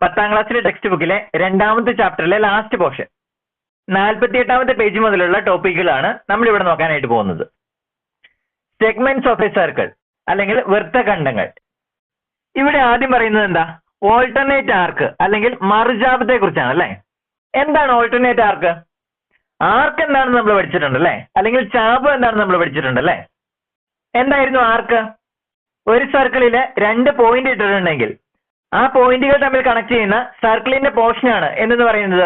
10ാം ക്ലാസ്സിലെ ടെക്സ്റ്റ് ബുക്കിലെ 2ാമത്തെ ചാപ്റ്ററിലെ last portion 48ാമത്തെ page മുതലുള്ള ടോപ്പിക്കുകളാണ് നമ്മൾ ഇവിടെ നോക്കാനായിട്ട് പോകുന്നത്. സെഗ്മെന്റ്സ് ഓഫ് എ സർക്കിൾ അല്ലെങ്കിൽ വൃത്തഖണ്ഡങ്ങൾ. ഇവിടെ ആദ്യം പറയുന്നത് എന്താ? ഓൾട്ടർനേറ്റ് ആർക്ക് അല്ലെങ്കിൽ മറുചാപത്തെ കുറിച്ചാണ് അല്ലെ. എന്താണ് ഓൾട്ടർനേറ്റ് ആർക്ക്? ആർക്ക് എന്താണെന്ന് നമ്മൾ പഠിച്ചിട്ടുണ്ട് അല്ലെ, അല്ലെങ്കിൽ ചാപം എന്താണെന്ന് നമ്മൾ പഠിച്ചിട്ടുണ്ട് അല്ലെ. എന്തായിരുന്നു ആർക്ക്? ഒരു സർക്കിളില് 2 പോയിന്റ് ഇട്ടിട്ടുണ്ടെങ്കിൽ ആ പോയിന്റുകൾ തമ്മിൽ കണക്ട് ചെയ്യുന്ന സർക്കിളിന്റെ പോർഷനാണ് എന്തെന്ന് പറയുന്നത്?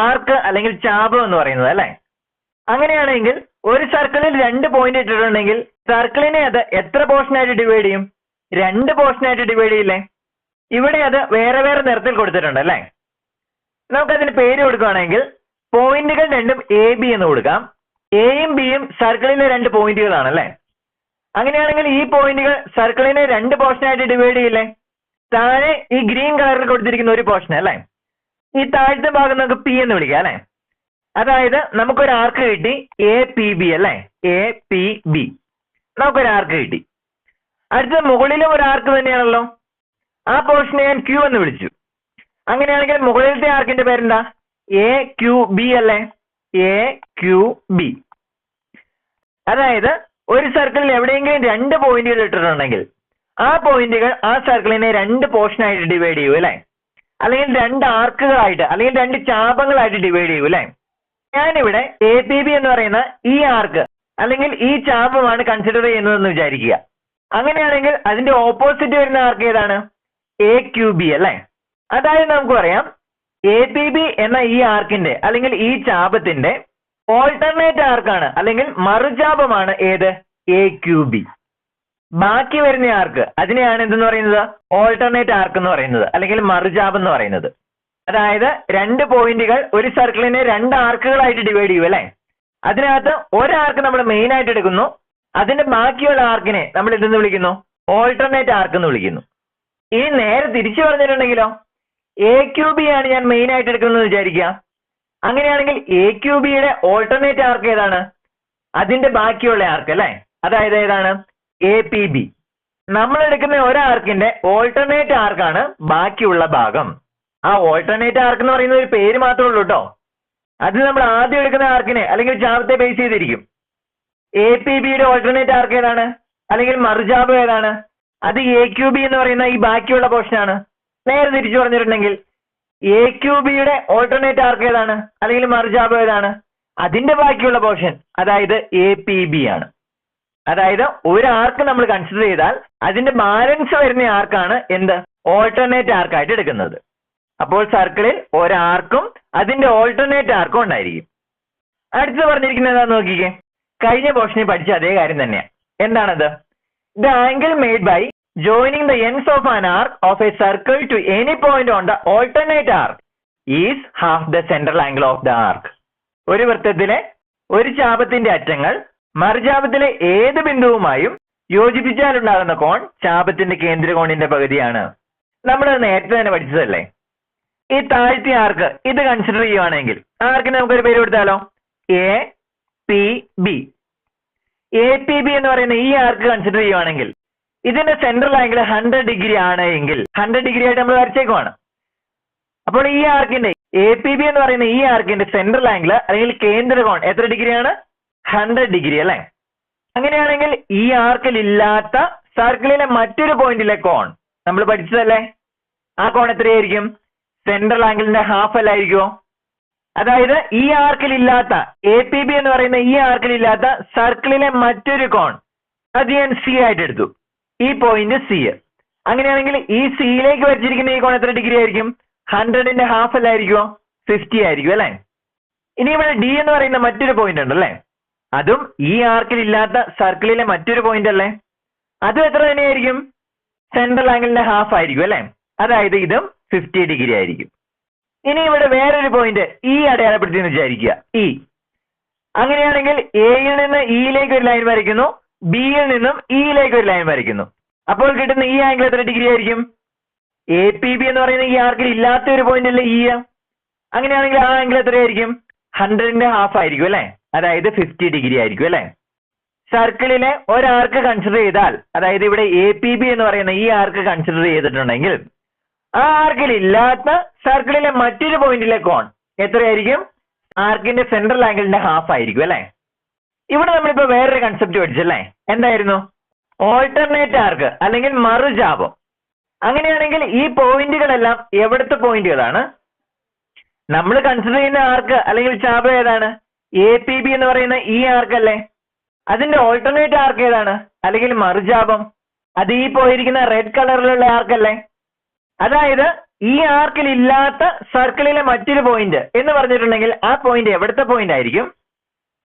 ആർക്ക് അല്ലെങ്കിൽ ചാപം എന്ന് പറയുന്നത് അല്ലെ. അങ്ങനെയാണെങ്കിൽ ഒരു സർക്കിളിൽ 2 പോയിന്റ് ഇട്ടിട്ടുണ്ടെങ്കിൽ സർക്കിളിനെ അത് എത്ര പോർഷനായിട്ട് ഡിവൈഡ് ചെയ്യും? 2 പോർഷനായിട്ട് ഡിവൈഡ് ചെയ്യില്ലേ? ഇവിടെ അത് വേറെ വേറെ നിറത്തിൽ കൊടുത്തിട്ടുണ്ട് അല്ലെ. നമുക്കതിന് പേര് കൊടുക്കുകയാണെങ്കിൽ പോയിന്റുകൾ രണ്ടും എ ബി എന്ന് കൊടുക്കാം. എയും ബിയും സർക്കിളിലെ 2 പോയിന്റുകളാണ് അല്ലെ. അങ്ങനെയാണെങ്കിൽ ഈ പോയിന്റുകൾ സർക്കിളിനെ 2 പോർഷനായിട്ട് ഡിവൈഡ് ചെയ്യില്ലേ? താഴെ ഈ ഗ്രീൻ കളറിൽ കൊടുത്തിരിക്കുന്ന ഒരു പോർഷൻ അല്ലെ, ഈ താഴത്തെ ഭാഗം നമുക്ക് പി എന്ന് വിളിക്കാം അല്ലെ. അതായത് നമുക്കൊരു ആർക്ക് കിട്ടി എ പി ബി അല്ലെ, എ പി ബി നമുക്കൊരു ആർക്ക് കിട്ടി. അടുത്ത മുകളിലും ഒരു ആർക്ക് തന്നെയാണല്ലോ, ആ പോർഷനെ ഞാൻ ക്യൂ എന്ന് വിളിച്ചു. അങ്ങനെയാണെങ്കിൽ മുകളിലത്തെ ആർക്കിന്റെ പേരെന്താ? എ ക്യൂ ബി അല്ലെ, എ ക്യൂ ബി. അതായത് ഒരു സർക്കിളിൽ എവിടെയെങ്കിലും 2 പോയിന്റുകൾ ഇട്ടിട്ടുണ്ടെങ്കിൽ ആ പോയിന്റുകൾ ആ സർക്കിളിനെ 2 പോർഷനായിട്ട് ഡിവൈഡ് ചെയ്യൂ അല്ലെ, അല്ലെങ്കിൽ 2 ആർക്കുകളായിട്ട് അല്ലെങ്കിൽ 2 ചാപങ്ങളായിട്ട് ഡിവൈഡ് ചെയ്യൂ അല്ലെ. ഞാനിവിടെ എ പി ബി എന്ന് പറയുന്ന ഈ ആർക്ക് അല്ലെങ്കിൽ ഈ ചാപമാണ് കൺസിഡർ ചെയ്യുന്നതെന്ന് വിചാരിക്കുക. അങ്ങനെയാണെങ്കിൽ അതിന്റെ ഓപ്പോസിറ്റ് വരുന്ന ആർക്ക് ഏതാണ്? എ ക്യൂ ബി അല്ലെ. അതായത് നമുക്ക് പറയാം എ പി ബി എന്ന ഈ ആർക്കിന്റെ അല്ലെങ്കിൽ ഈ ചാപത്തിന്റെ ഓൾട്ടർനേറ്റ് ആർക്കാണ് അല്ലെങ്കിൽ മറുചാപമാണ് ഏത്? A Q B. ബാക്കി വരുന്ന ആർക്ക് അതിനെയാണ് എന്തെന്ന് പറയുന്നത്? ഓൾട്ടർനേറ്റ് ആർക്ക് എന്ന് പറയുന്നത് അല്ലെങ്കിൽ മറുചാപം എന്ന് പറയുന്നത്. അതായത് 2 പോയിന്റുകൾ ഒരു സർക്കിളിനെ 2 ആർക്കുകളായിട്ട് ഡിവൈഡ് ചെയ്യും അല്ലെ. അതിനകത്ത് ഒരാർക്ക് നമ്മൾ മെയിൻ ആയിട്ട് എടുക്കുന്നു, അതിന്റെ ബാക്കിയുള്ള ആർക്കിനെ നമ്മൾ എന്തെന്ന് വിളിക്കുന്നു? ഓൾട്ടർനേറ്റ് ആർക്ക് എന്ന് വിളിക്കുന്നു. ഇനി നേരെ തിരിച്ചു പറഞ്ഞിട്ടുണ്ടെങ്കിലോ, എ ക്യൂ ബി ആണ് ഞാൻ മെയിൻ ആയിട്ട് എടുക്കുന്നത് വിചാരിക്കുക. അങ്ങനെയാണെങ്കിൽ എ ക്യൂ ബിയുടെ ഓൾട്ടർനേറ്റ് ആർക്ക് ഏതാണ്? അതിന്റെ ബാക്കിയുള്ള ആർക്ക് അല്ലെ, അതായത് ഏതാണ്? A P B. നമ്മൾ എടുക്കുന്ന ഒരാർക്കിന്റെ ഓൾട്ടർനേറ്റ് ആർക്കാണ് ബാക്കിയുള്ള ഭാഗം. ആ ഓൾട്ടർനേറ്റ് ആർക്ക് എന്ന് പറയുന്ന ഒരു പേര് മാത്രമേ ഉള്ളൂ കേട്ടോ. അത് നമ്മൾ ആദ്യം എടുക്കുന്ന ആർക്കിനെ അല്ലെങ്കിൽ ചാപത്തെ ബേസ് ചെയ്തിരിക്കും. എ പി ബിയുടെ ഓൾട്ടർനേറ്റ് ആർക്ക് ഏതാണ് അല്ലെങ്കിൽ മറുചാപം ഏതാണ്? അത് എ ക്യൂ ബി എന്ന് പറയുന്ന ഈ ബാക്കിയുള്ള പോർഷനാണ്. നേരെ തിരിച്ചു പറഞ്ഞിട്ടുണ്ടെങ്കിൽ എ ക്യൂ ബിയുടെ ഓൾട്ടർനേറ്റ് ആർക്ക് ഏതാണ് അല്ലെങ്കിൽ മറുചാപം ഏതാണ്? അതിന്റെ ബാക്കിയുള്ള പോർഷൻ, അതായത് എ പി ബി ആണ്. അതായത് ഒരു ആർക്ക് നമ്മൾ കൺസിഡർ ചെയ്താൽ അതിന്റെ ബാലൻസ് വരുന്ന ആർക്കാണ് എന്ത്? ഓൾട്ടർനേറ്റ് ആർക്കായിട്ട് എടുക്കുന്നത്. അപ്പോൾ സർക്കിളിൽ ഒരാർക്കും അതിന്റെ ഓൾട്ടർനേറ്റ് ആർക്കും ഉണ്ടായിരിക്കും. അടുത്ത് പറഞ്ഞിരിക്കുന്നത് എന്താന്ന് നോക്കിക്കേ. കഴിഞ്ഞ പോർഷനിൽ പഠിച്ച അതേ കാര്യം തന്നെയാണ്. എന്താണത്? The angle made by joining the ends of an arc of a circle to any point on the alternate arc is half the central angle of the arc. ഒരു വൃത്തത്തിലെ ഒരു ചാപത്തിന്റെ അറ്റങ്ങൾ മറുചാപത്തിലെ ഏത് ബിന്ദുവുമായും യോജിപ്പിച്ചാലുണ്ടാകുന്ന കോൺ ചാപത്തിന്റെ കേന്ദ്രകോണിന്റെ പകുതിയാണ്. നമ്മൾ നേരത്തെ തന്നെ പഠിച്ചതല്ലേ. ഈ താഴ്ത്തിയ ആർക്ക് ഇത് കൺസിഡർ ചെയ്യുവാണെങ്കിൽ ആർക്കിന് നമുക്കൊരു പേര് കൊടുത്താലോ? A P B. A P B എന്ന് പറയുന്ന ഈ ആർക്ക് കൺസിഡർ ചെയ്യുവാണെങ്കിൽ ഇതിന്റെ സെൻട്രൽ ആംഗിൾ 100 ഡിഗ്രി ആണ് എങ്കിൽ 100 ഡിഗ്രി ആയിട്ട് നമ്മൾ വരച്ചേക്കുവാണ്. അപ്പോൾ ഈ ആർക്കിന്റെ എ പി ബി എന്ന് പറയുന്ന ഈ ആർക്കിന്റെ സെൻട്രൽ ആംഗിൾ അല്ലെങ്കിൽ കേന്ദ്രകോൺ എത്ര ഡിഗ്രിയാണ്? 100 ഡിഗ്രി അല്ലെ. അങ്ങനെയാണെങ്കിൽ ഈ ആർക്കിൽ ഇല്ലാത്ത സർക്കിളിലെ മറ്റൊരു പോയിന്റിലെ കോൺ നമ്മൾ പഠിച്ചതല്ലേ, ആ കോൺ എത്രയായിരിക്കും? സെൻട്രൽ ആംഗിളിന്റെ ഹാഫ് അല്ലായിരിക്കുമോ? അതായത് ഈ ആർക്കിൽ ഇല്ലാത്ത എ പി ബി എന്ന് പറയുന്ന ഈ ആർക്കിൽ ഇല്ലാത്ത സർക്കിളിലെ മറ്റൊരു കോൺ അത് ഞാൻ സി ആയിട്ട് എടുത്തു. ഈ പോയിന്റ് സി. അങ്ങനെയാണെങ്കിൽ ഈ സിയിലേക്ക് വരച്ചിരിക്കുന്ന ഈ കോൺ എത്ര ഡിഗ്രി ആയിരിക്കും? 100ന്റെ ഹാഫ് അല്ലായിരിക്കുമോ? 50 ആയിരിക്കും അല്ലെ. ഇനി ഇവിടെ ഡി എന്ന് പറയുന്ന മറ്റൊരു പോയിന്റ് ഉണ്ട് അല്ലെ, അതും ഈ ആർക്കിൽ ഇല്ലാത്ത സർക്കിളിലെ മറ്റൊരു പോയിന്റ് അല്ലേ. അതും എത്ര തന്നെയായിരിക്കും? സെൻട്രൽ ആംഗിളിന്റെ ഹാഫ് ആയിരിക്കും അല്ലെ. അതായത് ഇതും 50 ഡിഗ്രി ആയിരിക്കും. ഇനി ഇവിടെ വേറൊരു പോയിന്റ് ഈ അടയാളപ്പെടുത്തി എന്ന് വിചാരിക്കുക, ഇ. അങ്ങനെയാണെങ്കിൽ എയിൽ നിന്ന് ഇയിലേക്ക് ഒരു ലൈൻ വരയ്ക്കുന്നു, ബിയിൽ നിന്നും ഇയിലേക്ക് ഒരു ലൈൻ വരയ്ക്കുന്നു. അപ്പോൾ കിട്ടുന്ന ഈ ആംഗിൾ എത്ര ഡിഗ്രി ആയിരിക്കും? എ പി ബി എന്ന് പറയുന്ന ഈ ആർക്കിൽ ഇല്ലാത്ത ഒരു പോയിന്റ് അല്ലേ ഇ. അങ്ങനെയാണെങ്കിൽ ആ ആംഗിൾ എത്രയായിരിക്കും? 100ന്റെ ഹാഫ് ആയിരിക്കും അല്ലെ, അതായത് 50 ഡിഗ്രി ആയിരിക്കും അല്ലെ. സർക്കിളിലെ ഒരാർക്ക് കൺസിഡർ ചെയ്താൽ, അതായത് ഇവിടെ എ പി ബി എന്ന് പറയുന്ന ഈ ആർക്ക് കൺസിഡർ ചെയ്തിട്ടുണ്ടെങ്കിൽ ആ ആർക്കിൽ ഇല്ലാത്ത സർക്കിളിലെ മറ്റൊരു പോയിന്റിലെ കോൺ എത്രയായിരിക്കും? ആർക്കിന്റെ സെൻട്രൽ ആംഗിളിന്റെ ഹാഫ് ആയിരിക്കും അല്ലെ. ഇവിടെ നമ്മളിപ്പോ വേറൊരു കൺസെപ്റ്റ് പഠിച്ചല്ലേ, എന്തായിരുന്നു? ഓൾട്ടർനേറ്റ് ആർക്ക് അല്ലെങ്കിൽ മറുചാപം. അങ്ങനെയാണെങ്കിൽ ഈ പോയിന്റുകളെല്ലാം എവിടുത്തെ പോയിന്റുകളാണ്? നമ്മൾ കൺസിഡർ ചെയ്യുന്ന ആർക്ക് അല്ലെങ്കിൽ ചാപം ഏതാണ്? APB എന്ന് പറയുന്ന ഈ ആർക്കല്ലേ. അതിന്റെ ഓൾട്ടർനേറ്റ് ആർക്ക് ഏതാണ് അല്ലെങ്കിൽ മറുചാപം? അത് ഈ പോയിരിക്കുന്ന റെഡ് കളറിലുള്ള ആർക്കല്ലേ. അതായത് ഈ ആർക്കിൽ ഇല്ലാത്ത സർക്കിളിലെ മറ്റൊരു പോയിന്റ് എന്ന് പറഞ്ഞിട്ടുണ്ടെങ്കിൽ ആ പോയിന്റ് എവിടുത്തെ പോയിന്റ് ആയിരിക്കും?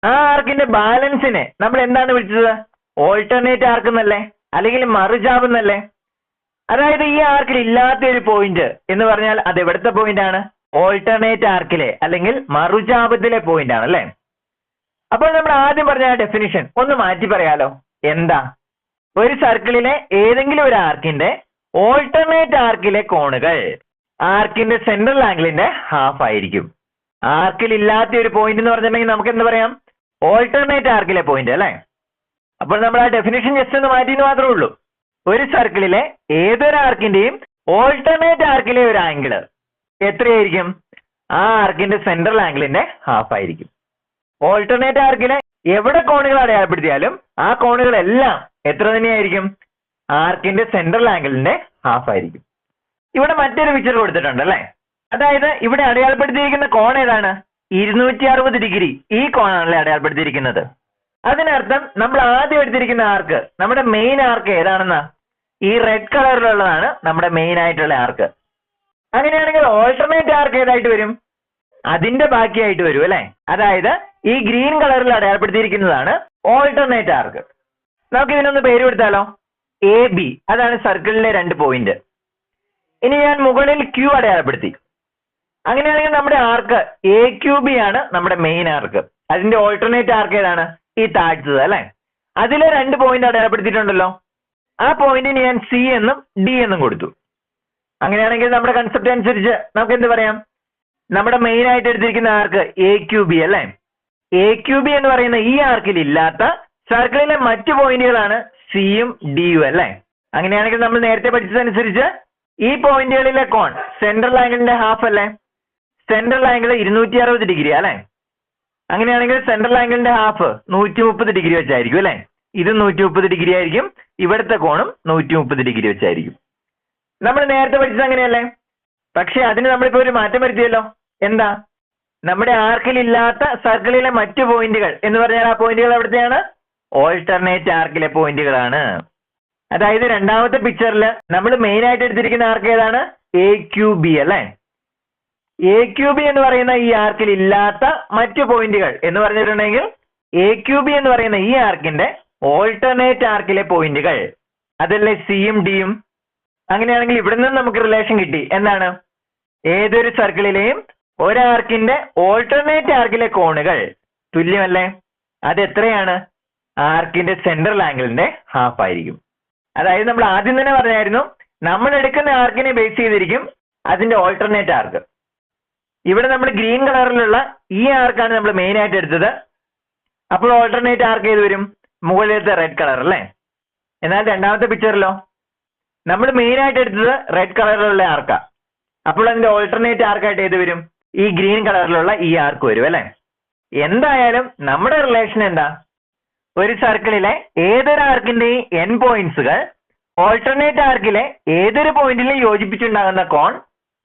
ആ ആർക്കിന്റെ ബാലൻസിനെ നമ്മൾ എന്താണ് വിളിച്ചത്? ഓൾട്ടർനേറ്റ് ആർക്ക് എന്നല്ലേ അല്ലെങ്കിൽ മറുചാപം എന്നല്ലേ. അതായത് ഈ ആർക്കിൽ ഇല്ലാത്ത ഒരു പോയിന്റ് എന്ന് പറഞ്ഞാൽ അത് എവിടുത്തെ പോയിന്റ് ആണ്? ഓൾട്ടർനേറ്റ് ആർക്കിലെ അല്ലെങ്കിൽ മറുചാപത്തിലെ പോയിന്റ് ആണ് അല്ലെ. അപ്പോൾ നമ്മൾ ആദ്യം പറഞ്ഞ ഡെഫിനിഷൻ ഒന്ന് മാറ്റി പറയാലോ. എന്താ? ഒരു സർക്കിളിലെ ഏതെങ്കിലും ഒരു ആർക്കിന്റെ ഓൾട്ടർനേറ്റ് ആർക്കിലെ കോണുകൾ ആർക്കിന്റെ സെൻട്രൽ ആംഗിളിന്റെ ഹാഫ് ആയിരിക്കും. ആർക്കിൽ ഇല്ലാത്ത ഒരു പോയിന്റ് എന്ന് പറഞ്ഞിട്ടുണ്ടെങ്കിൽ നമുക്ക് എന്ത് പറയാം? ഓൾട്ടർനേറ്റ് ആർക്കിലെ പോയിന്റ് അല്ലെ. അപ്പോൾ നമ്മൾ ആ ഡെഫിനിഷൻ ജസ്റ്റ് ഒന്ന് മാറ്റിയെന്ന് മാത്രമേ ഉള്ളൂ. ഒരു സർക്കിളിലെ ഏതൊരു ആർക്കിന്റെയും ഓൾട്ടർനേറ്റ് ആർക്കിലെ ഒരു ആംഗിള് എത്രയായിരിക്കും? ആ ആർക്കിന്റെ സെൻട്രൽ ആംഗിളിന്റെ ഹാഫ് ആയിരിക്കും. ഓൾട്ടർനേറ്റ് ആർക്കിലെ എവിടെ കോണുകൾ അടയാളപ്പെടുത്തിയാലും ആ കോണുകളെല്ലാം എത്ര തന്നെയായിരിക്കും? ആർക്കിന്റെ സെൻട്രൽ ആംഗിളിന്റെ ഹാഫ് ആയിരിക്കും. ഇവിടെ മറ്റൊരു പിക്ചർ കൊടുത്തിട്ടുണ്ട് അല്ലെ. അതായത് ഇവിടെ അടയാളപ്പെടുത്തിയിരിക്കുന്ന കോൺ ഏതാണ്? 260 ഡിഗ്രി. ഈ കോണാണല്ലേ അടയാളപ്പെടുത്തിയിരിക്കുന്നത്. അതിനർത്ഥം നമ്മൾ ആദ്യം എടുത്തിരിക്കുന്ന ആർക്ക്, നമ്മുടെ മെയിൻ ആർക്ക് ഏതാണെന്നാ? ഈ റെഡ് കളറിലുള്ളതാണ് നമ്മുടെ മെയിൻ ആയിട്ടുള്ള ആർക്ക്. അങ്ങനെയാണെങ്കിൽ ഓൾട്ടർനേറ്റ് ആർക്ക് ഏതായിട്ട് വരും? അതിന്റെ ബാക്കിയായിട്ട് വരും അല്ലെ. അതായത് ഈ ഗ്രീൻ കളറിൽ അടയാളപ്പെടുത്തിയിരിക്കുന്നതാണ് ഓൾട്ടർനേറ്റ് ആർക്ക്. നമുക്ക് ഇതിനൊന്ന് പേര് കൊടുത്താലോ. AB. അതാണ് സർക്കിളിലെ 2 പോയിന്റ്. ഇനി ഞാൻ മുകളിൽ Q അടയാളപ്പെടുത്തി. അങ്ങനെയാണെങ്കിൽ നമ്മുടെ ആർക്ക് AQB ആണ് നമ്മുടെ മെയിൻ ആർക്ക്. അതിന്റെ ഓൾട്ടർനേറ്റ് ആർക്ക് ഏതാണ്? ഈ താഴ്ത്തത് അല്ലെ. അതിലെ 2 പോയിന്റ് അടയാളപ്പെടുത്തിയിട്ടുണ്ടല്ലോ. ആ പോയിന്റിന് ഞാൻ C എന്നും D എന്നും കൊടുത്തു. അങ്ങനെയാണെങ്കിൽ നമ്മുടെ കൺസെപ്റ്റ് അനുസരിച്ച് നമുക്ക് എന്ത് പറയാം? നമ്മുടെ മെയിൻ ആയിട്ട് എടുത്തിരിക്കുന്ന ആർക്ക് AQB അല്ലെ. AQB എന്ന് പറയുന്ന ഈ ആർക്കിൽ ഇല്ലാത്ത സർക്കിളിലെ മറ്റു പോയിന്റുകളാണ് സിയും ഡിയും അല്ലെ. അങ്ങനെയാണെങ്കിൽ നമ്മൾ നേരത്തെ പഠിച്ചതനുസരിച്ച് ഈ പോയിന്റുകളിലെ കോൺ സെൻട്രൽ ആംഗിളിന്റെ ഹാഫ് അല്ലേ. സെൻട്രൽ ആംഗിൾ 260 ഡിഗ്രി അല്ലെ. അങ്ങനെയാണെങ്കിൽ സെൻട്രൽ ആംഗിളിന്റെ ഹാഫ് 130 ഡിഗ്രി വെച്ചായിരിക്കും അല്ലെ. ഇത് 130 ഡിഗ്രി ആയിരിക്കും. ഇവിടുത്തെ കോണും 130 ഡിഗ്രി വെച്ചായിരിക്കും. നമ്മൾ നേരത്തെ പഠിച്ചത് അങ്ങനെയല്ലേ. പക്ഷെ അതിന് നമ്മളിപ്പോ ഒരു മാറ്റം വരുത്തിയല്ലോ. എന്താ? നമ്മുടെ ആർക്കിൽ ഇല്ലാത്ത സർക്കിളിലെ മറ്റു പോയിന്റുകൾ എന്ന് പറഞ്ഞാൽ ആ പോയിന്റുകൾ എവിടത്തെയാണ്? ഓൾട്ടർനേറ്റ് ആർക്കിലെ പോയിന്റുകളാണ്. അതായത് രണ്ടാമത്തെ പിക്ചറിൽ നമ്മൾ മെയിൻ ആയിട്ട് എടുത്തിരിക്കുന്ന ആർക്ക് ഏതാണ്? AQB അല്ലെ. AQB എന്ന് പറയുന്ന ഈ ആർക്കിൽ ഇല്ലാത്ത മറ്റു പോയിന്റുകൾ എന്ന് പറഞ്ഞിട്ടുണ്ടെങ്കിൽ AQB എന്ന് പറയുന്ന ഈ ആർക്കിന്റെ ഓൾട്ടർനേറ്റ് ആർക്കിലെ പോയിന്റുകൾ അതല്ലേ സിയും ഡിയും. അങ്ങനെയാണെങ്കിൽ ഇവിടെ നിന്ന് നമുക്ക് റിലേഷൻ കിട്ടി. എന്താണ്? ഏതൊരു സർക്കിളിലെയും ഒരാർക്കിന്റെ ഓൾട്ടർനേറ്റ് ആർക്കിലെ കോണുകൾ തുല്യമല്ലേ. അത് എത്രയാണ്? ആർക്കിന്റെ സെൻട്രൽ ആംഗിളിന്റെ ഹാഫ് ആയിരിക്കും. അതായത് നമ്മൾ ആദ്യം തന്നെ പറഞ്ഞായിരുന്നു, നമ്മൾ എടുക്കുന്ന ആർക്കിനെ ബേസ് ചെയ്തിരിക്കും അതിന്റെ ഓൾട്ടർനേറ്റ് ആർക്ക്. ഇവിടെ നമ്മൾ ഗ്രീൻ കളറിലുള്ള ഈ ആർക്കാണ് നമ്മൾ മെയിൻ ആയിട്ട് എടുത്തത്. അപ്പോൾ ഓൾട്ടർനേറ്റ് ആർക്ക് ഏത് വരും? മുകളിലത്തെ റെഡ് കളർ അല്ലേ. എന്നാൽ രണ്ടാമത്തെ പിക്ചറിലോ നമ്മൾ മെയിൻ ആയിട്ട് എടുത്തത് റെഡ് കളറിലുള്ള ആർക്കാ. അപ്പോൾ അതിന്റെ ഓൾട്ടർനേറ്റ് ആർക്കായിട്ട് ഏത് വരും? ഈ ഗ്രീൻ കളറിലുള്ള ഈ ആർക്ക് വരും അല്ലെ. എന്തായാലും നമ്മുടെ റിലേഷൻ എന്താ? ഒരു സർക്കിളിലെ ഏതൊരു ആർക്കിന്റെയും n പോയിന്റ്സുകൾ ഓൾട്ടർനേറ്റ് ആർക്കിലെ ഏതൊരു പോയിന്റിലും യോജിപ്പിച്ചുണ്ടാകുന്ന കോൺ